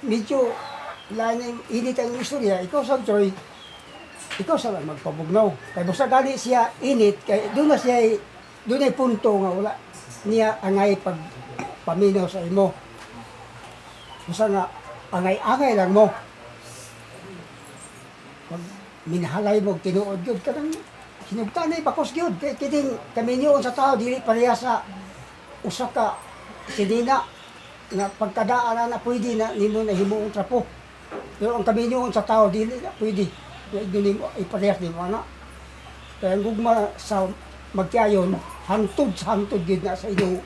medyo lain edit ang istorya, ikaw sa Joy, ikaw sa magpabugnaw. Kaya basta gali siya init, kaya doon na siya, doon ay punto nga wala niya angay pag paminaw sa imo. Basta nga, angay-angay lang mo. Pag minahalay mo, tinuod yun, kanang sinugtanay, bakos yun. Kaya kiting kami niyo sa tao, dili pareha sa usa ka sidina na pagkadaan na pwede na nimo na himuong trapo. Pero ang kami niyo sa tao, dili na pwede. Dili mo iparehas di mo na. Kaya ang gugma sa magkayon, hantod sa hantod gid na sa inyong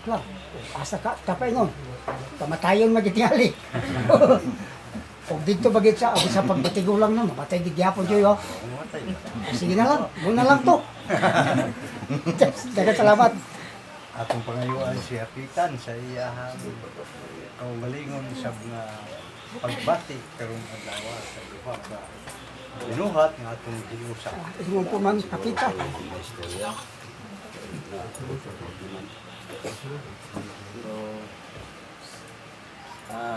lang. Asa ka tapaingon. Kamatayon magitingali. O dito bagit sa pagbatigo lang na mamatay gid gyapon yo. Sige na lang, muna lang to. Daghang salamat. Atong pangayuan si Hapitan sa iyahang kaugalingon sa mga pagbati karong adlaw sa duha ka binuhat nga atong giusa. Ingon po man kapita.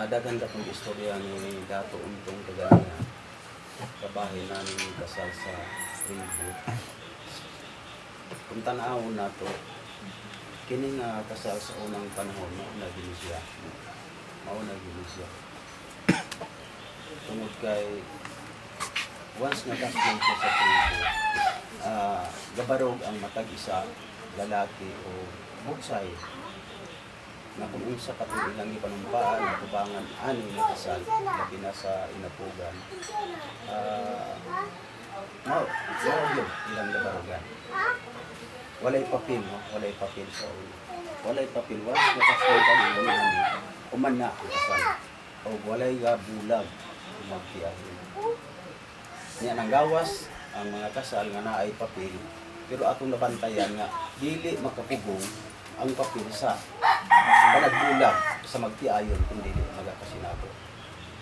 Daghan ka pong istorya ni Dato Untong Kagana kabahin namin kasal sa Springwood. Kung tanawon na to, kini nga kasal sa unang panahon, mauna gini siya. Tungod kay once nga kasal siya sa Springwood, gabarog ang matag isa, lalaki o buksay na kung unsa katong ilang ipanumpaan na kubangan ani na kasal labi na sa inapugan mao yun ilang gabarogan walay papel sa ulo walay papel wala na kasal ka ni uman na ang kasal o walay ga bulag magtiyahin niya nang gawas ang mga kasal nga naay papel pero atong nabantayan nga dili makapugong ang papel sa panagbulag sa magtiayon kung dili magakasinabo.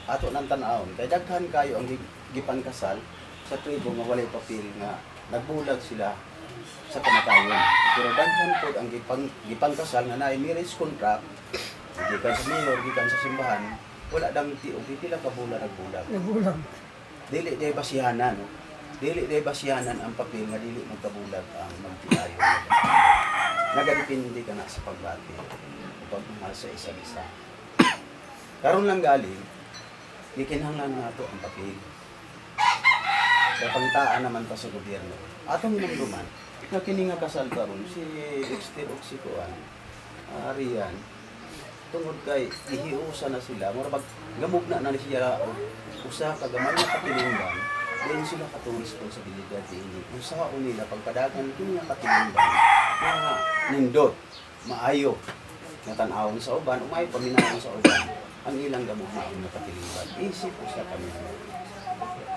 Ato nang tan-awon kay daghan kayo ang gipan kasal sa tribo nga walay papel nga nagbulag sila sa kamatayon. Pero daghan po ang gipan kasal nga naay marriage contract gikan sa mayor, gikan sa simbahan, wala dang tiog pila ka bulan nagbulag. Nagulang. Dili day basihanan. Dili day basihanan ang papel nga dili magkabulag ang magtiayon. Nagadepende ka na sa pagbati o pagmamahal sa isa't isa. Karon lang galing, gikinahanglan nato ang papel. Sa pangtaan naman pa sa gobyerno. Atong lumduman, na kini nga kasal karon si Dexter o si Kuan, Rian, tungod kay ihiusa na sila, murag gamug na siya usa ka gamay na katilingban, then sila katong responsibilidad ini. Usa nila pagpadagan kini nga katilingban na nindot, maayo, natanawon sa uban, umay paminawon sa uban, ang ilang gamot na ang nakatilingban. Isip ko sa kami.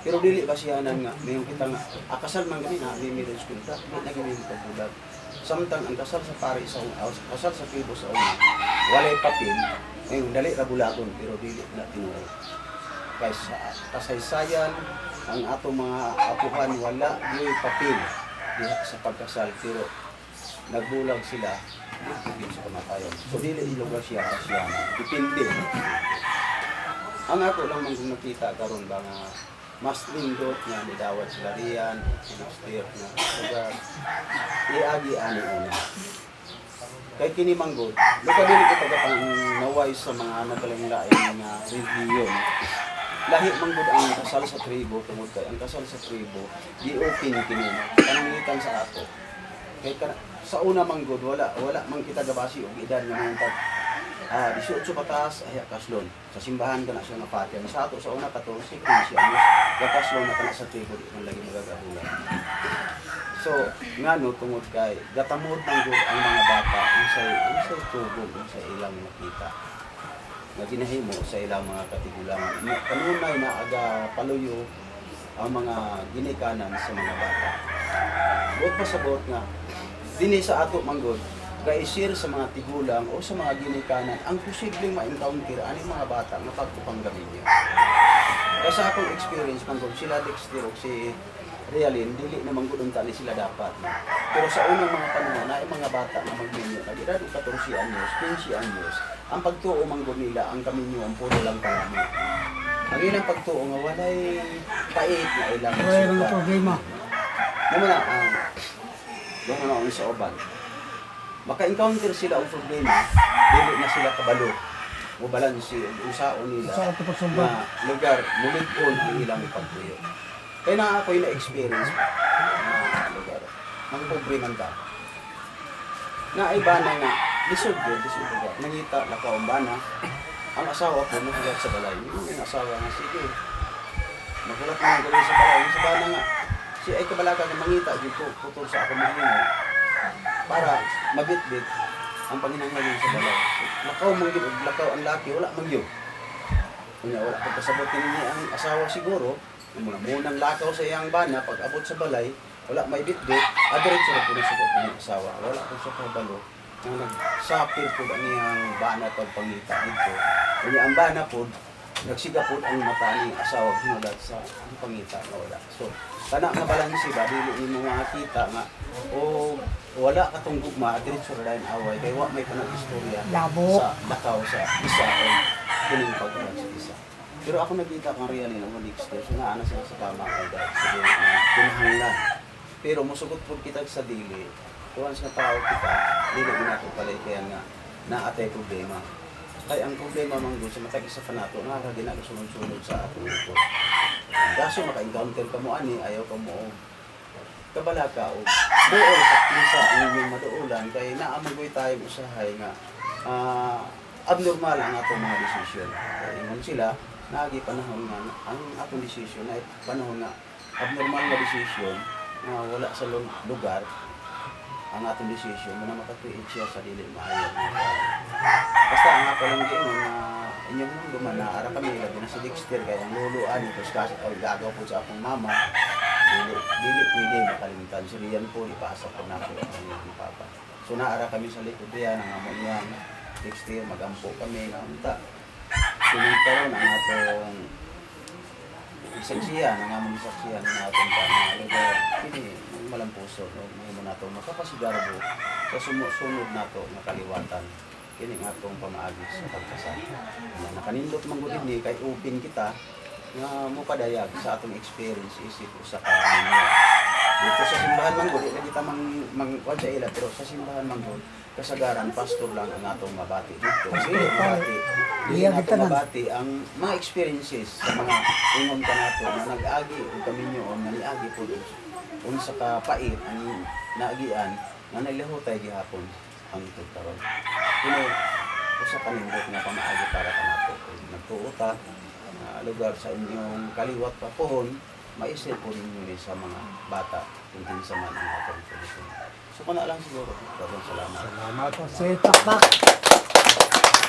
Pero dili ba siyanan nga, mayroon kita nga, akasal man kami na, may marriage contract, may naging pagbulag. Samtang ang kasal sa pari sa kasal sa tribo sa una, walay papel, mayroon dali rabulaton, pero dili na tinuro. Kaya sa kasaysayan, ang ato mga apuhan wala, may papel sa pagkasal, pero nagbulag sila dito sa kamatayon. So dili ilugar siya kasyan. Depende. Ang ako lang man kung nakita karon ba nga mas lindot nga nidawat sila riyan, sinastir na sugar. Iagi ani una. Kay kini manggod, lupa dili kita pang naway sa mga nagkalanglain nga review. lahi man gud ang kasal sa tribo tungod kay ang kasal sa tribo di open kini pananglitan sa ato. Kay sa una man gud wala man kita gabasi og edad nga mga 18 pataas ay kaslon. Sa simbahan kana siya nga pater. Sa ato sa una 14 15 anyos kaslon na kana sa tribo di man lagi magagabulan. So, ngano tungod kay gatamod man gud ang mga bata unsay tugod sa ilang nakita. Nga ginahimo sa ilang mga katigulangan. Kanunay na aga paluyo ang mga ginikanan sa mga bata. Buot pasabot nga dinhi sa ato manggod ga-share sa mga tigulang o sa mga ginikanan ang posibleng ma-encounter ani mga bata nga pagpupanggabi niya. Kaya sa akong experience manggod sila Dexter o si Realin, dili naman gudong tali sila dapat. Pero sa unang mga panahon na ay mga bata na magminyo, nagirado 14 anyos, 15 anyos, ang pagtuo manggod nila, ang kaminyo, ang puro lang palami. Ang ilang pagtuo nga walay pait na ilang Wala mga problema. naman na, doon na sa oban. Maka-encounter sila ang problema, dili na sila kabalo. Mubalansi, usaon nila Sa ato pagsumba. na lugar, mulig-on ang ilang pagtuyo. Kaya na ako'y na-experience na lugar. Magpobre man ka. Na ay bana nga, lisod ka. Nangita, lakaw ang bana. Ang asawa ko, nagulat sa balay. Yung asawa nga, sige. Nagulat mo ang gawin sa balay. Yung sa bana nga, si ay kabalaga na mangita dito, putol sa ako mahino. Para mabit-bit ang panginanghalin sa balay. Lakaw mangyod, lakaw ang laki, wala mangyod. Kanya wala pagkasabotin niya ang asawa siguro, munang lakaw sa iyang bana, pag abot sa balay, wala may bit-bit, diretso na po na siya ng asawa. Wala po siya kabalo. Nang nagsapir po ang iyang bana pagpangita dito. Kanya ang bana po, nagsiga po ang mata ni asawa hinulat sa pangita na wala. So, tanak na balansi ba, dili ni mga kita nga, o wala katong gugma, diretso na rin away, kaya wala may panag-istorya Labo. sa lakaw sa isa o kining pagkakas sa isa. Pero ako nagkita kang Realin ng Dexter, so nga sila sa tama kay dahil sabi na pinahanglan. Pero musugot po kita sa dili, once na tao kita, dili ginato pala kaya nga naatay problema. Kaya ang problema man doon sa matagi sa fanato, nakakagina sunod-sunod sa ating ito. Kaso maka-encounter ka mo ani, ayaw ka mo kabala ka o doon sa isa ang inyong maduulan, kaya naamagoy tayo usahay nga abnormal ang atong mga desisyon. Kaya ingon sila, nagi panahon nga ang atong desisyon ay panahon nga abnormal na desisyon na wala sa lugar ang atong desisyon mo na makatuit siya sa dili maayo. Basta ang ako lang din na inyong mundo man naara kami labi na si Dexter kaya ang luluan ito kasi gagaw po sa akong mama dili pwede makalimutan. So riyan po ipasa po na po ang papa. So naara kami sa likod riyan ang amo niya Dexter magampo kami na unta. Sinuntaron ang atong saksiyan, ang among saksiyan ng atong lugar. Hindi, malampuso, may mo nato makapasigarbo sa sunod nato na kaliwatan. Kini nga atong pamaagi sa pagkasal. Nakanindot man gud ni kay open kita nga mo padayag sa atong experience isip usa ka ninyo. Dito sa simbahan man gud di kita mang sa ila pero sa simbahan man gud kasagaran pastor lang ang atong mabati dito. Dili mabati. Dili nato mabati ang mga experiences sa mga ingon ka nato na nag-agi ug kami nyoon nga niagi pud unsa ka pait ang naagian nga naglihotay gihapon ang itong karon. Kini usa ka nindot nga pamaagi para kanato. Nagtuo ta lugar sa inyong kaliwat pa pohon, maisip po ninyo sa mga bata kung kinsa man ang atong posisyon. So kuna lang siguro. Daghang salamat. Salamat. Kasi takpak.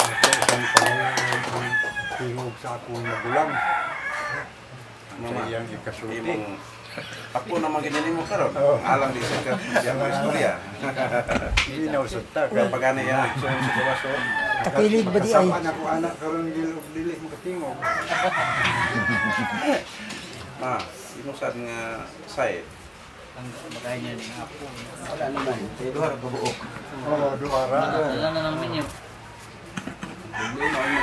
Ito isang panahon tingog sa akong magulang. Sa iyang ikasuti. Ako naman ginili mo karon. Alam di sa istorya. Hindi na usulta. Kapag ano yan, sa kawaso. Kakilig ba di ay? Kasama na ko anak karon dili mo katingog. Ma, inusad nga side. Ang bagay niya ng apo. Wala naman. Kaya duha ra buok. Oo, duara. Wala na lang minyo. Hindi mo ay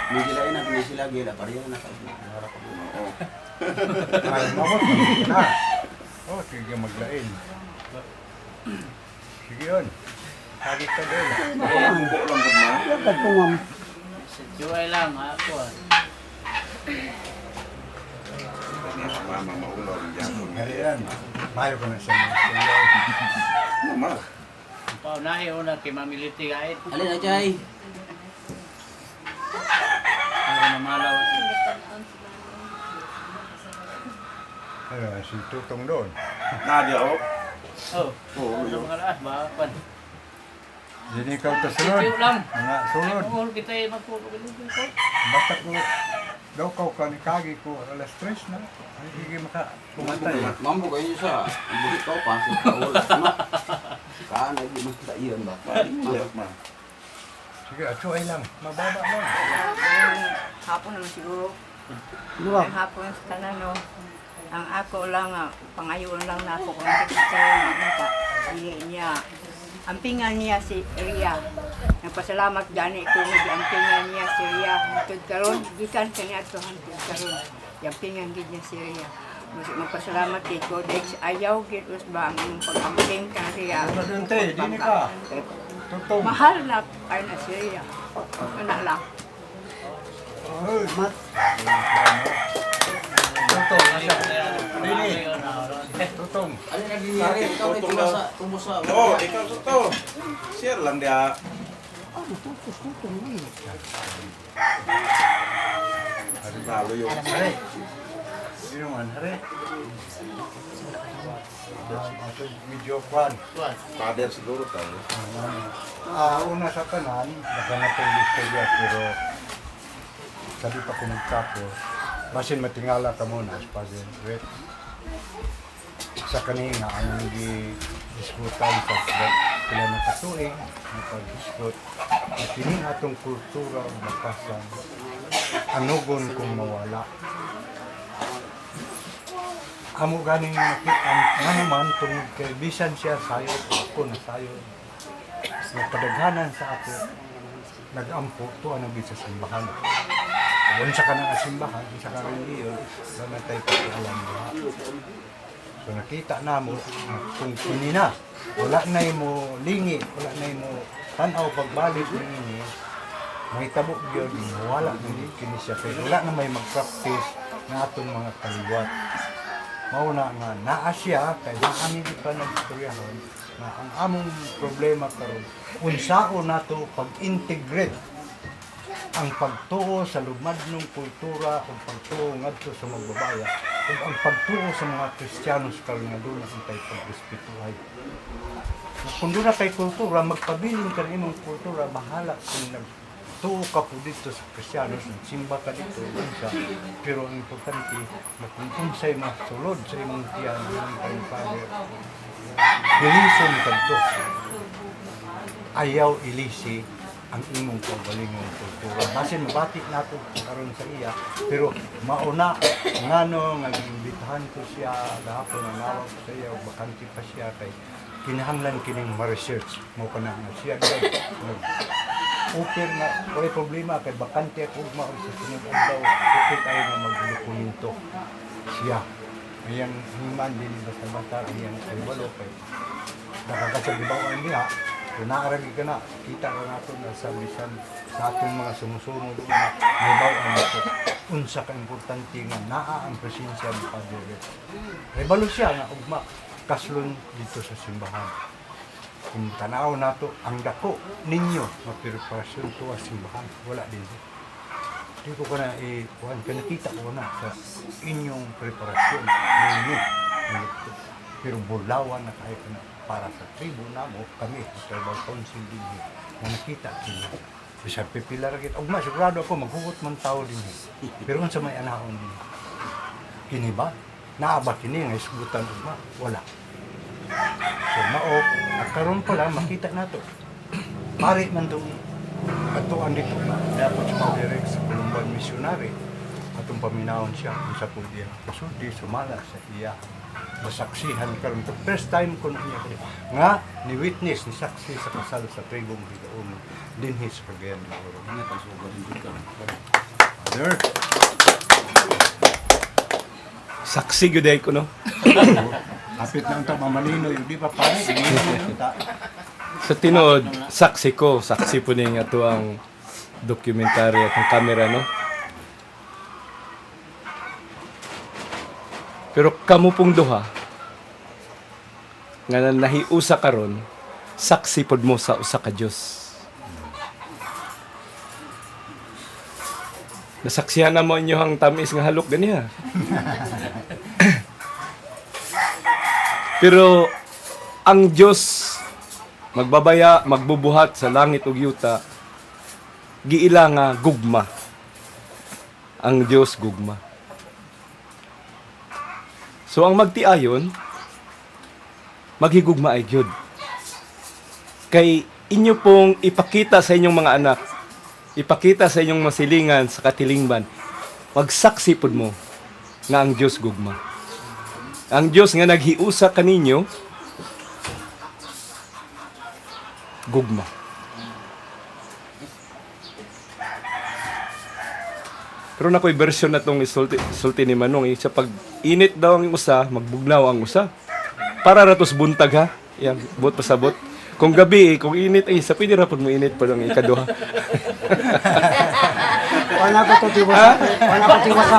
Hindi lain na hindi sila gila pareha na kayo. Duha ra buok. Ay, mabot na. Oh, sige maglain. Sige yun. Sagit ka din. Buko lang gud ma. Dapat po ma'am. Juway lang ako. Mama maulaw ng Japon. Ngayon, mayo ko na sa mga Mama. Paunahin una kay Mamiliti kahit Alin na, Chay? para mamalaw. ano, si Tutong doon. Nadia oh. Oh, Oo, sa mga laas ba? Pan. Hindi ikaw to sunod. Tiyo lang. Mga sunod. Mahal kita yung magpulog ko. Basta ko, daw kau kanikagi ko, alas 3 na. Hindi maka pumatay. Mambo kayo sa buhit ko pa. Sa kaul. Kaan ay di mas iyon ba? Iya, ma. Sige, atsuay lang. Mababa lang. Hapon naman siguro. Luwag. Ang hapon sa tanan, no. Ang ako lang, pangayon lang na ako kung hindi ka niya. Ang pingan niya si Ria. Nagpasalamat gani ko nga ang pingan niya si Ria. Hantod karon, gikan kanya to hantod karon. Yang pingan gid niya si Ria. Magpasalamat kay Codex. Ayaw gid ba ang imong pag-amping ka Ria. Madunte, dini ka. Tutong. Mahal na ay na si Ria. Anak lang. Ay, mat. Tutong, nasa. Dini. Tutong. Alin na gingyari? Ikaw kay tumusa. Oo, ikaw sa to. Share lang dia. Lalo yung Hare. Sino man, hare. Ato medyo kwan. father siguro tayo. Una sa kanan, baka na itong listorya, pero sabi pa kung magtapos, basin matingala ka muna, Spazin. Wait. Sa kanina, ang di-diskutan sa pila ng katuig, napag-diskut, na kining atong kultura o bakasan, anugon kung mawala. Amo ganing ano man, tungod kay bisan siya sayo, ako na sayo. Nagpadaghanan sa ako, nag-ampo, to ang naging sa simbahan. Kung sa kanang simbahan, sa kanang iyon, na tayo pag-alam lahat. So nakita na mo, kung kinina, wala na mo lingi, wala na mo tanaw pagbalik ninyo, may tabok yun, wala na kini siya. Pero wala na may mag-practice na atong mga kaliwat. Mauna nga, naa siya, kaya naami di pa nag-istoryahon, na ang among problema karon unsao nato pag-integrate ang pagtuo sa lumadnong kultura o pagtuo ngadto sa magbabaya o ang pagtuo sa mga Kristiyanos karon nga doon ang tayo pag-respetuhay. Kung doon na tayo kultura, magpabiling ka rin imong kultura, bahala kung nagtuo ka po dito sa Kristiyanos, nagsimba ka dito, unsa. Pero ang importante, na kung unsay masulod sa imong tiyan, ang tayong Father, ilison ka dito. Ayaw ilisi ang imong pagbalingong kultura. Basin mabati nato karon sa iya, pero mauna ngano nga giimbitahan ko siya gahapon ang nawag ko sa iya ug bakante pa siya kay kinahanglan kining ma-research mo pa na nga siya gyud open na wala problema kay bakante ako mao sa sunod adlaw okay tayo na magdokumento siya ayang himan din basta iyang ibalo kay nakakasagibawan niya. Kung nakaragi ka na, kita ka nato na sa bisan sa atong mga sumusunod na may bawang nato. Unsa ka importante nga naa ang presensya ng Padre. Rebalo siya nga ugma kaslon dito sa simbahan. Kung tanaw nato ang dako ninyo mapreparasyon to sa simbahan, wala din. Di ko ka na nakita ko na sa inyong preparasyon ninyo. Pero bulawan na kayo na para sa tribo namo kami sa tribal council din na nakita sila. Sa pipila ra gid ugma sigurado ako maghugot man tao din. Pero unsa may anahon din. Kini ba? Naa ba kini nga isgutan ugma? Wala. So mao karon pala makita nato. Pare man tong atuan dito na dapat sa direct sa Columban missionary atong paminawon siya kung sa pudya. Kusudi sumala sa iya. Masaksihan karon to first time ko na niya nga ni witness ni saksi sa kasal sa tribong Bigaon dinhi sa Cagayan de Oro. Nga pasugod din ka. Father. Saksi gyud ay ko no. Hapit na unta mamalino yung di pa pare. Sa tinuod, saksi ko, saksi po ning ato ang dokumentaryo atong kamera no. Pero kamo pong duha nga nahiusa karon, saksi pod mo sa usa ka Dios. Nasaksihan na mo inyo ang tamis nga halok ganiha. Pero ang Dios magbabaya, magbubuhat sa langit ug yuta, giila nga gugma. Ang Dios gugma. So ang magtiayon, maghigugma ay gyud. Kay inyo pong ipakita sa inyong mga anak, ipakita sa inyong masilingan sa katilingban, magsaksi pod mo nga ang Dios gugma. Ang Dios nga naghiusa kaninyo, gugma. Pero nakoy version na tong isulti ni Manong, sa pag init daw ang usa, magbugnaw ang usa. Para ratos buntag ha. Yan, buot pasabot. Kung gabi, kung init, ay sa pwede rapod mo init pa lang ikaduha. Wala ko to tiwasa. Wala ko tiwasa.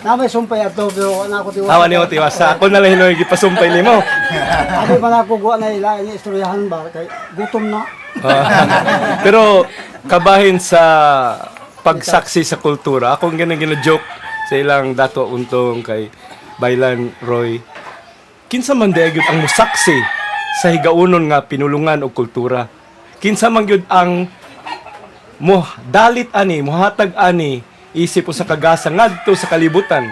Na may sumpay ato, pero wala ko tiwasa. Awa niyo tiwasa. Ako na lang hinoy gipasumpay nimo. Abi pa na ko guwa na ila ini istoryahan ba kay gutom na. Pero kabahin sa pagsaksi sa kultura, ako ang gina-joke sa ilang dato untong kay Baylan Roy. Kinsa man gyud ang musaksi sa higaunon nga pinulungan og kultura. Kinsa man gyud ang mo dalit ani, mohatag ani isip sa kagasa ngadto sa kalibutan.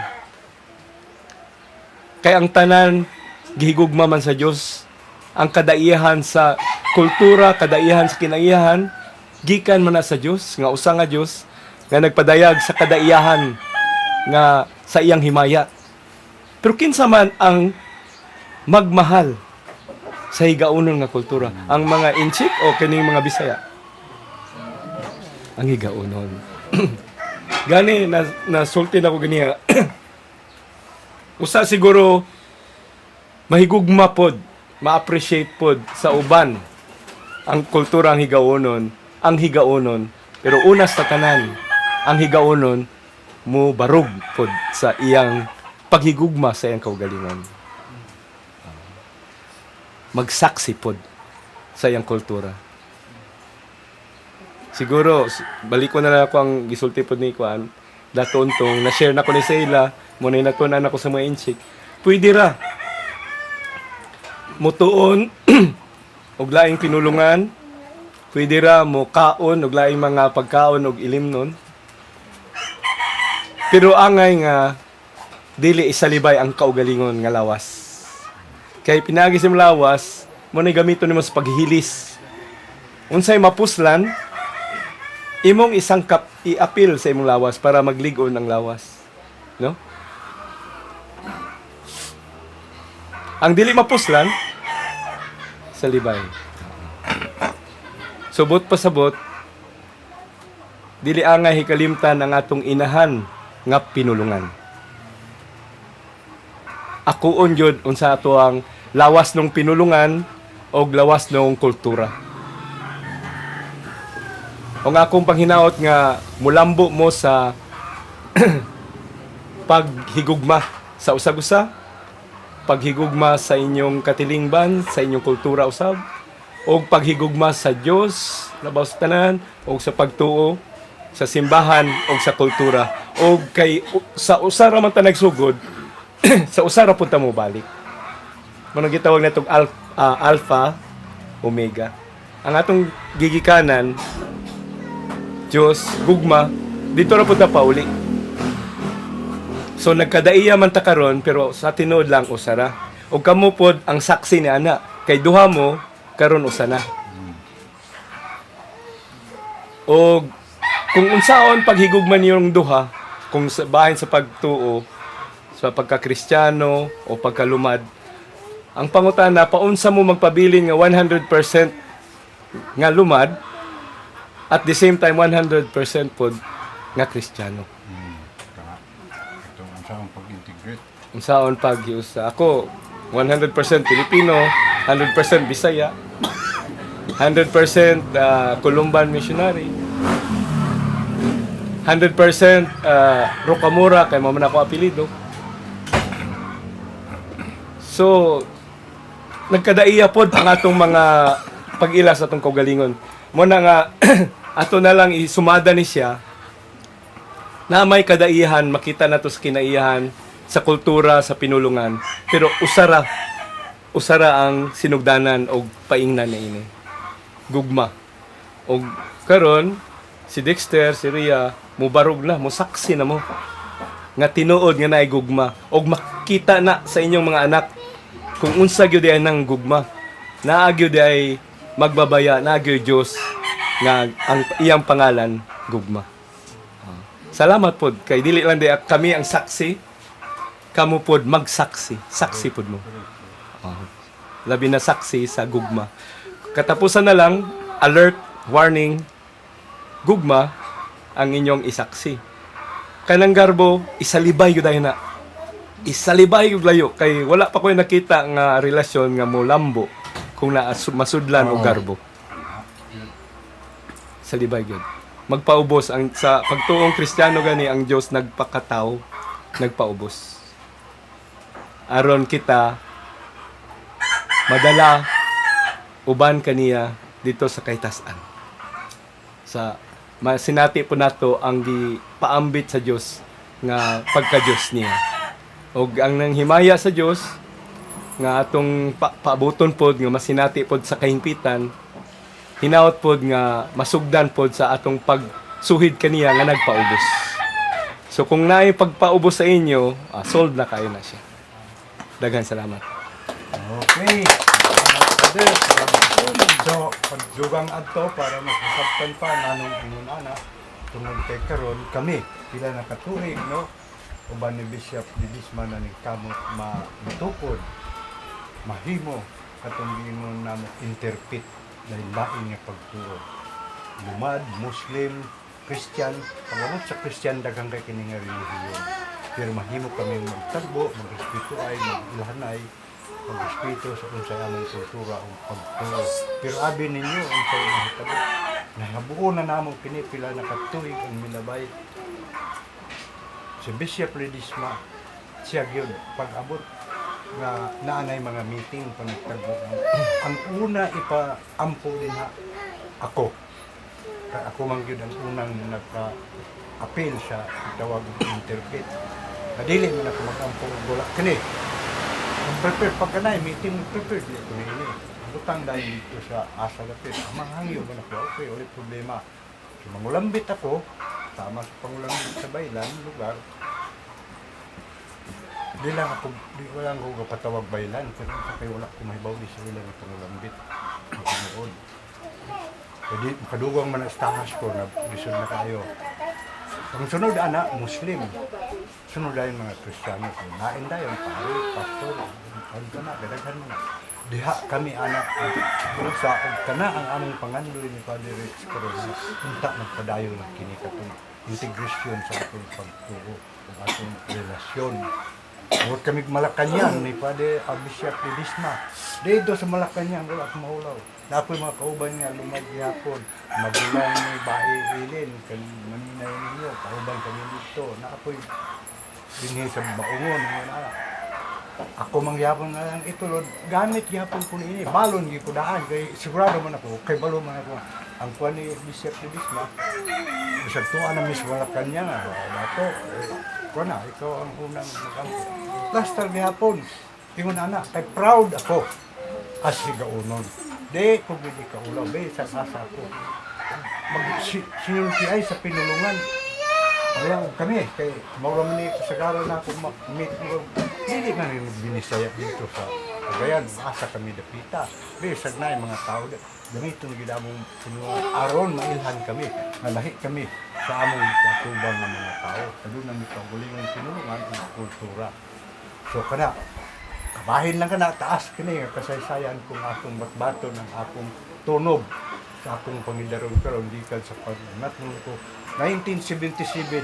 Kay ang tanan gihigugma man sa Dios. Ang kadaihan sa kultura, kadaihan sa kinaiyahan gikan man na sa Dios, nga usa nga Dios nga nagpadayag sa kadaiyahan nga sa iyang himaya. Pero kinsa man ang magmahal sa higaunon nga kultura? Ang mga Inchik o kining mga Bisaya? Ang higaunon. Gani, nasulti na ko ganiya. Usa siguro, mahigugma pod, ma-appreciate pod sa uban ang kultura ang higaunon. Pero una sa tanan, ang higaunon mo barog pod sa iyang paghigugma sa iyang kaugalingon. Magsaksi pod sa iyang kultura. Siguro, balik ko na lang ako ang gisulti pod ni Kuan, daton tong na-share na ko ni Sela, muna natunan ako sa mga Inchik. Pwede ra. Mutuon, og laing pinulungan, pwede ra mo kaon, og laing mga pagkaon, og ilimnon. Pero angay nga, dili isalibay ang kaugalingon nga lawas. Kay pinagi sa lawas, mo na gamito nimo sa paghihilis. Unsay mapuslan, imong isangkap i-apil sa imong lawas para magligon ang lawas. No? Ang dili mapuslan, salibay. Subot pasabot, dili angay hikalimtan ang atong inahan nga pinulungan. Akuon jud unsa ato ang lawas ng pinulungan o lawas ng kultura. O nga akong panghinaot nga mulambo mo sa paghigugma sa usag-usa, paghigugma sa inyong katilingban, sa inyong kultura usab, o paghigugma sa Dios, labaw sa tanan, o sa pagtuo, sa simbahan, o sa kultura. O kay sa usara man ta nagsugod, sa usara punta mo balik. Manong gitawag na itong alpha, omega. Ang atong gigikanan, Diyos, gugma, dito na punta pa uli. So nagkadaiya man ta karon, pero sa tinuod lang usara. O kamo pod ang saksi ni ana, kay duha mo karon usana. O kung unsaon paghigugman niyong duha, kung bahin sa pagtuo, sa pagka-Kristiyano o pagkalumad, ang pangutana, paunsa mo magpabilin nga 100% nga lumad at the same time 100% pod nga Kristiyano. Ito ang saan pag-integrate. Ang saan pag-iusa. Ako, 100% Filipino, 100% Bisaya, 100% Columban missionary, 100% Rocamora, kay maman ako apelido. So nagkadaiya pod ang atong mga pag-ila sa atong kaugalingon. Mo na nga ato na lang isumada ni siya na may kadaihan, makita nato sa kinaiyahan sa kultura, sa pinulungan. Pero usara ang sinugdanan og paingnan niya ini. Gugma. Og karon si Dexter, si Rhea, mubarog na, musaksi na mo nga tinuod nga naay gugma og makita na sa inyong mga anak kung unsa gyud ay nang gugma. Naa gyud ay magbabaya, naa gyud Dios nga ang iyang pangalan gugma. Salamat pod kay dili lang di kami ang saksi, kamo pod magsaksi, saksi pod mo. Labi na saksi sa gugma. Katapusan na lang, alert, warning, gugma ang inyong isaksi. Kanang garbo, isalibay yun na. Isalibay yun layo. Kay wala pa ko nakita nga relasyon nga mo lambo kung masudlan o garbo. Salibay yun. Magpaubos. Sa pagtuong Kristiyano gani, ang Diyos nagpakataw, nagpaubos. Aron kita madala uban kaniya dito sa kaitasan. Sinati po nato ang gipaambit sa Dios nga pagka-Dios niya. Og ang nanghimaya sa Dios nga atong paabuton pod nga masinati pod sa kahimpitan, hinaot pod nga masugdan pod sa atong pagsuhid kaniya nga nagpaubos. So kung naay pagpaubos sa inyo, solved na kayo na siya. Daghang salamat. Okay. So, pagdugang adto para masasabtan pa nanong ingon ana tungod kay karon kami pila na katuig no uban ni Bishop Didisma na nagkamot matukod mahimo katong gingon namo interpret dahil lain nga pagturo lumad Muslim Christian pagabot sa Christian daghang kay kini nga relihiyon pero mahimo kami magtagbo magrespeto ay magilahanay pag-espiritu sa kung sa among kultura o pagtuo. Pero abi ninyo ang sa inyong hitabo. Nahabuo na namong pinipila na katuig ang milabay. Si Bishop Ledesma, siya yun, pag-abot na naanay mga meeting panagtagbo. Ang una ipaampo din ha, ako. Kaya ako man yun ang unang nagpa-appeal sa tawag interpret. Nadili man ako mag-ampo ng bulak kini. Prepare pag kanay meeting prepare dito ni ini. Butang dahil dito sa asa lapit. Manghangyo man ako okay, ulit problema. So, mangulambit ako tama sa pangulambit sa baylan lugar. Di lang ako kapatawag baylan pero kay wala ko mahibaw di sa ilang pangulambit. Tinuod. Pwede makadugang man ang stahas ko na bisod na kayo. Ang sunod ana Muslim. Sunod dahil mga Kristiyano. Nain dahil pari, pastor, ang kana, gadaghan mo na. Diha kami anak at sa kana ang aming pangandoy ni Father Rex Corona. Punta nagpadayo ng kinikatong integration sa atong pagturo, ang atong relasyon. Huwag kami Malacanang ni Father Bishop Ledesma. Dito sa Malacanang, wala akong mahulaw. Napoy mga kauban niya, lumagyapon. Magulang ni Bae Ilin, maninay ninyo, kauban kami dito. Napoy dinhi sa baungon. Ako mangyapon na lang itulod, gamit gyapon ko ini. Balon gyud ko daan, kay sigurado man ako, kay balo man ako. Ang kuan ni Bishop Ledesma, bisag tuwa na Miss Malacanang, dato, kuan na, ikaw ang unang mag-ampo. Lastar gyapon, ingon anak, kay proud ako as higaunon. Di ko gidi ka ulaw, be sa asa ko. Sinulti ay sa pinulungan. Ayaw kami, kay mauram ni kasagaran na ako meet mo. Hindi na rin binisaya dito sa Cagayan, asa kami dapita. Be, sagnay mga tao, gamiton ginamong sinuwa. Aron, mailhan kami, nalahi kami sa among katubang ng mga tao. Doon na may kagulingan pinulungan ang kultura. So, kana, kabahin lang ka na, taas ka na kasaysayan kung akong batbato ng akong tunog sa akong pangidarong pero hindi ka sa pag-natulong ko. 1977,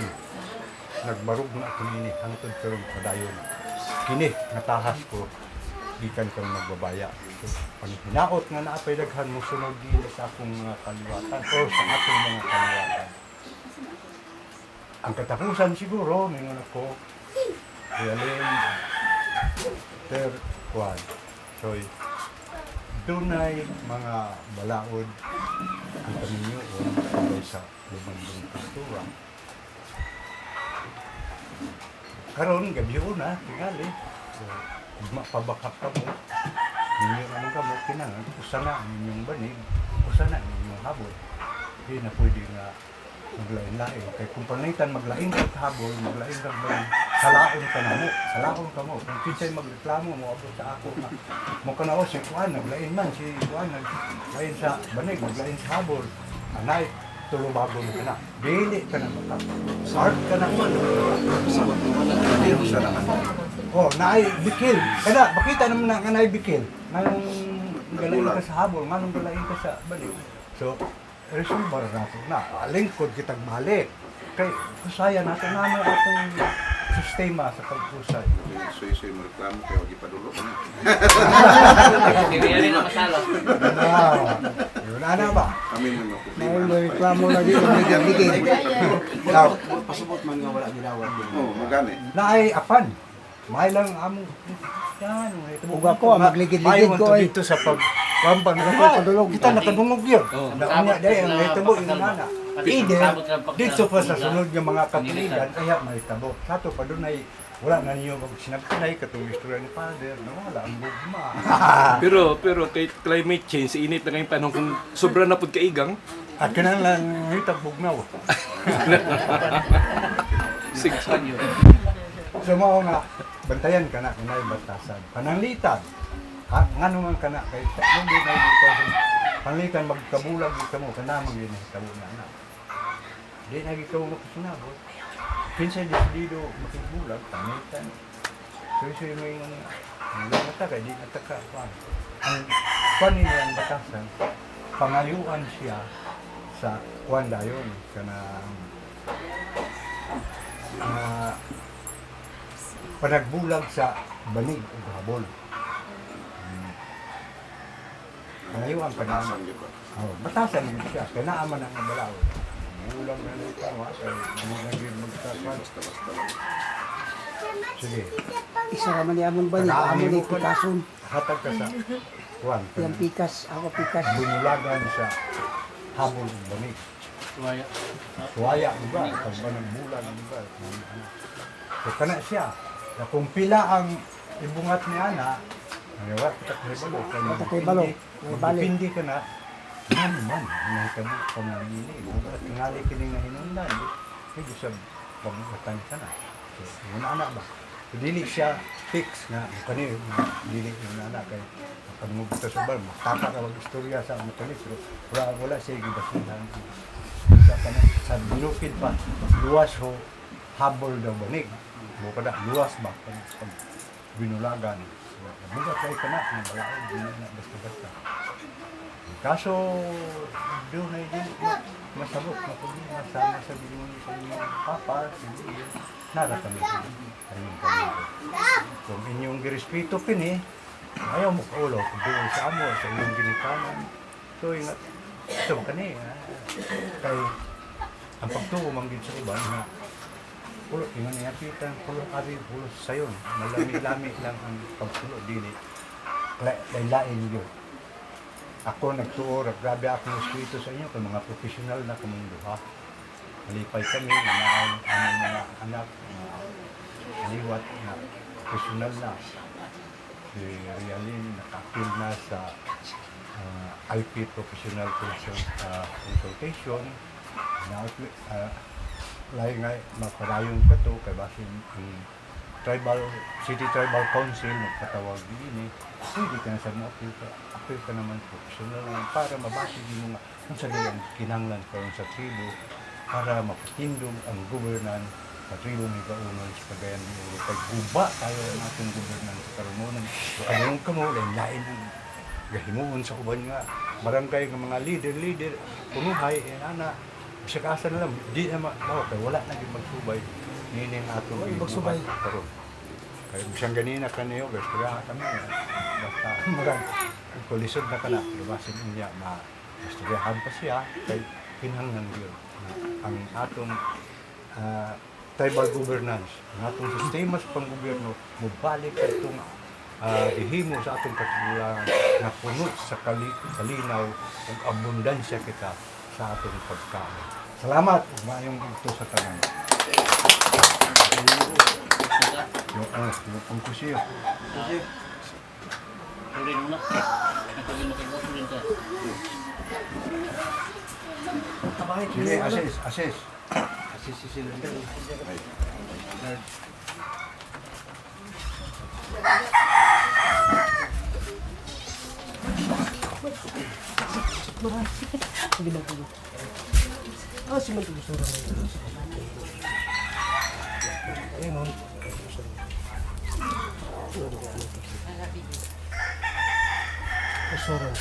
nagbarog na ako nini, hangtod karong padayon. Kini, natahas ko, gikan kang magbabaya. So, hinaot nga naapay daghan mo sunod din sa akong mga kaliwatan o sa akong mga kaliwatan. Ang katapusan siguro, mingon ako, realin, kuan. So dunay mga balaod ang kaminyoon tungkol sa lumandong kultura. Karon gabi na tingali. So, mapabakak ka mo. Ninyo anong ka mo kinangan, usa na ang inyong banig, usa na ang inyong habol. Hindi na pwede nga maglain-lain. Kaya kung panlitan maglain ka habol, maglain ka banig, salaon ka na mo, salaon ka mo. Kung kinsay magreklamo mo, abot sa ako na, mo ka na o si Juan, naglain man, si Juan, naglain sa banig, naglain sa habol. Anay, tulubabo mo ka na. Dili ka na makap. Art ka na man. Hindi mo siya naman. Oh, naay bikil. Kada bakita naman na naay bikil. Nganong galain ka sa habol, nganong galain ka sa balik. So, resolve na ito na. Lingkod kitang balik. Kay kusaya natin naman atong sistema sa pagkusay. Suy-suy mo reklamo kayo, wag ipadulo ka na. Hindi rin na masalo. Yun na ba? Kami na no problema. May reklamo lagi ng bigay. Now, Pasubot man nga wala gilawat. Oo, magani. naay apan. May lang amo. Yan, Ug ako, magligid-ligid ko ay. dito sa pagkampang padulog. Kita nakadungog yun. Naanya dahil ang hitabo yung nana. Either, dito pa sa sunod ng mga katuligan, kaya may tabo. Sato pa doon ay wala na niyo mag sinagtunay katong istorya ni Father na wala ang bugma. Pero kay climate change, init na ngayong panahon kung sobra na pud kaigang. At kanang lang hitag bugnaw. Sige. So mao nga bantayan ka na kunay batasan. Pananglitan. Ngano man kana kay nung di na dito panlitan magkabulag dito mo kana man yun tabo na na. Di na gito mo kasinabot. Pinsan dito makibulag panlitan. So mo yung mata kay di ataka pan. Ang panin ang batasan pangayuan siya sa kwan dayon kana panagbulag sa banig o habol. Ngayon ang panahon. Batasan din siya. Kaya naaman ang balaw. Ulang na rin ito. Nagiging magtasan. Sige. Isa ka man ni amon ba ni amon ni pikason. Hatag ka sa kuwan. Yang pikas, ako pikas. Bunulagan sa habol ng banig. Tuwaya. Tuwaya, diba? Pag ba nagbulag, diba? So, kana siya. Na kung pila ang ibungat ni Ana, ayaw, kay balo. Dipindi ka na, man, nahitabo ka mo nini. At tingali kining na hinundan, hindi sa pagkatan ka na. So, yun anak ba? So, dili siya fix nga, kanil, dili yun anak, kay pagmubuta sa bar, mataka ka mag-istorya sa mekanik, pero wala siya gibasihan. Sa binukid pa, luwas ho, habol daw banig. Buka na, luwas ba? Pag binulagan. Bugat kayo ka na, balaod, hindi na basta-basta. Kaso, doon ay din, masabot na problema. Sana sabihin mo sa inyong papa, hindi yun. Nara kami. Ayun kami. Kung inyong girespeto pin ayaw mo kaulo. Kung doon sa amo, sa inyong ginikanan. So, ingat. Ito ka niya. Kaya, ang pagtuo manggid sa iban na pulo, yung niyapitan, pulo kami, pulo sayon. Malami-lami lang ang pagpulo, dili. Lain yun. Ako nagtuo, grabe ako ng espiritu sa inyo, kung mga profesional na kaming duha. Malipay kami, ang mga anak, aliwat na profesional na. Si Rialin, nakapil na sa IP Professional Consultation. Lain nga, maparayon ka to, kay basin ang City Tribal Council, magpatawag din pwede ka na sa mga apil ka naman professional naman para mabati din mo nga kung sa galang kinanglan karon sa tribo para mapatindog ang governance sa tribo ni Kaunon sa Cagayan de Oro. Kay guba tayo ang atong governance sa karununan. So anong kamo, lain ang gahimuon sa uban nga barangay ng mga leader, punuhay, ana, sa kasa na lang, di na kay wala na yung magsubay. Nini ang atong magsubay karon. Kaya bisang ganina kaniyo, guys, kaya kami, basta marang, kulisod na ka na, lumasin niya, masturyahan pa siya, kay pinangnan yun. Ang atong tribal governance, ang atong sistema sa pang-gobyerno, mubalik itong ihimo sa atong katigulangan na punot sa kalinaw ug abundansya kita sa atong pagkaon. Salamat ug maayong ito sa tanan. Yung kusiyo. Tuloy muna. Tuloy mo kayo. Tuloy ka. Sige, assess. Assess si sila. Ah, si Mantu gusto rin. Ayun, Sorry.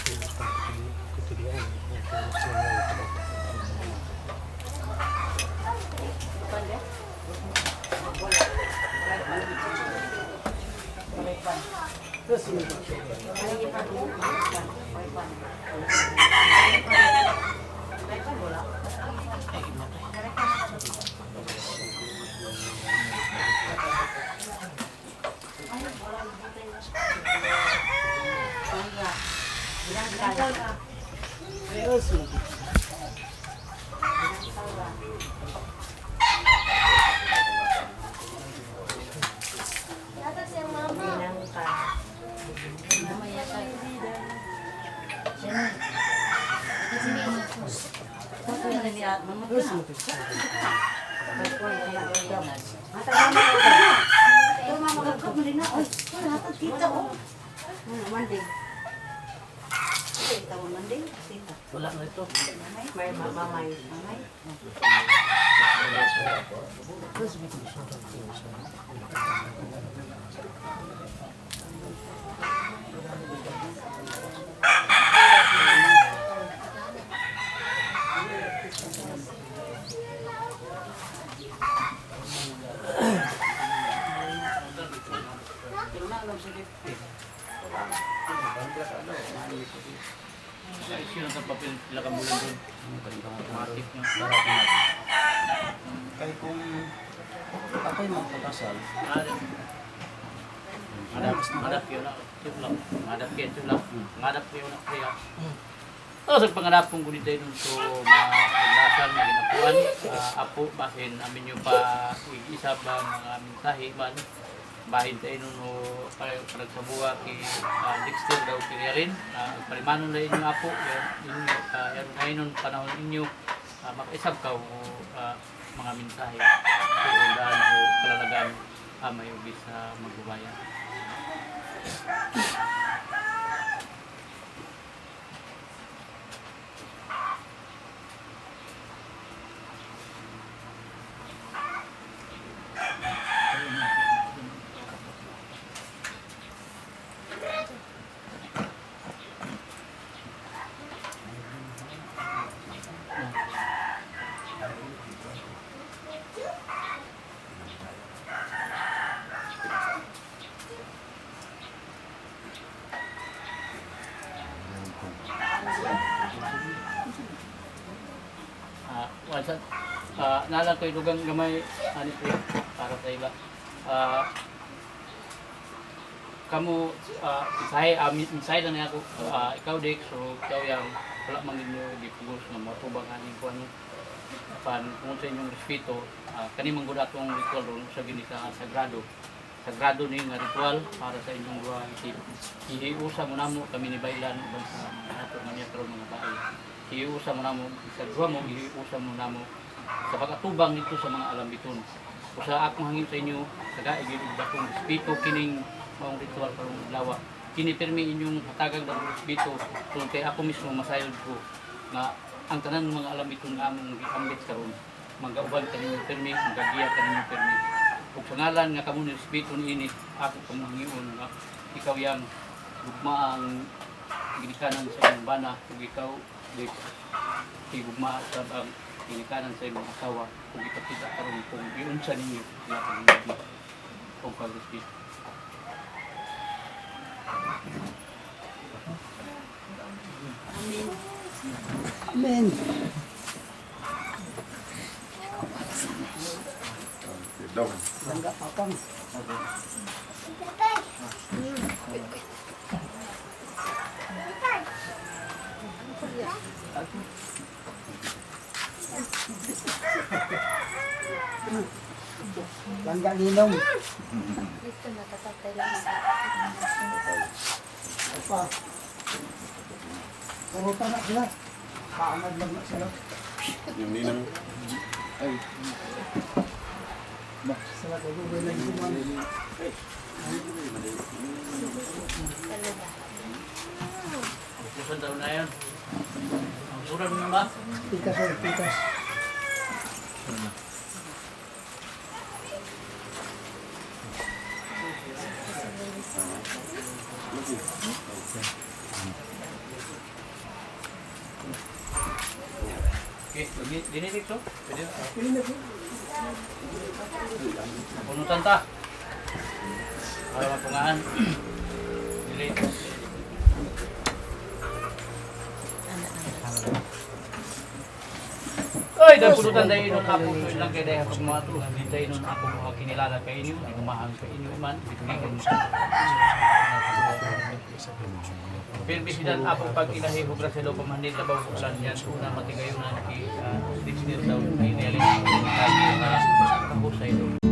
Wala na ito. May mamay. Issue ng papel sila kamulan doon. Matik nyo. Kaya kung ako'y magpapasal, Madap yun lang. Madap yun lang. Madap yun lang. Kaya. Sa pangarap kong gunita yun so maglasan na ginapuan. Apo, bahin amin yung pa isab ang mga mensahe man. Bahin tayo no parang sa buwa kay Dexter daw kaya rin. Parimanon na inyong apo. Yan ngayon panahon inyo makaisab ka mga mensahe. Kailangan o kalalagan may ubis sa magbabayan. Nalang ko'y lugang gamay ani po para sa iba. Kamu insay lang niya ako ikaw Dick, so ikaw yung wala man ninyo gipugos nga matubang aning ko ano pan kung sa inyong respeto kani man gud atong ritual ron sa gini sa sagrado ni nga ritual para sa inyong duha isip hiusa mo namo kami ni Baylan uban sa ato man niya karon mga bae hiusa mo namo sa duha mo hiusa mo namo sa pag-atubang nito sa mga alambiton. Usa akong hangin sa inyo, tagaig yung dakong respeto kining maong ritual karong adlaw. Kini permi inyong hatagang dakong respeto tungod kay ako mismo masayod ko nga ang tanan mga alambiton nga among giambit karon magauban kaninyo permi, magagiya kaninyo permi. Ug sa ngalan nga kamo ni respeto niini, ako pamanghion nga ikaw yang gugmaang ginikanan sa imong bana ug ikaw di gugma sa ang ginikanan sa imong asawa kung ipakita karon kung iunsa ninyo sila pag-ibig o pag-respeto. Amen. Amen. Daw. Langga papang. langga ninong. Dito natatagtay lang sa Pa. Purutan na sila. Kaanad lang na sila. Yung ninang. Sila ko doon lang yung Susunod taon na yun. Ang surat mo ba? pikas o pikas. Okay, dinitik to? Pwede na? Punutan ta. Para mapungaan. Dili. Ay, dahil punutan dahil nun ako so ilang kaya dahil pag mga tuhan dahil nun ako mga kinilala kay inyo, hindi ko mahal kay inyo man, bitugin mo sa pero bisidan ako pag inahihog ra sa loob pamandit na bawa sa yan una matigayon na naki-dipsinir daw, inilin ko kahusay daw.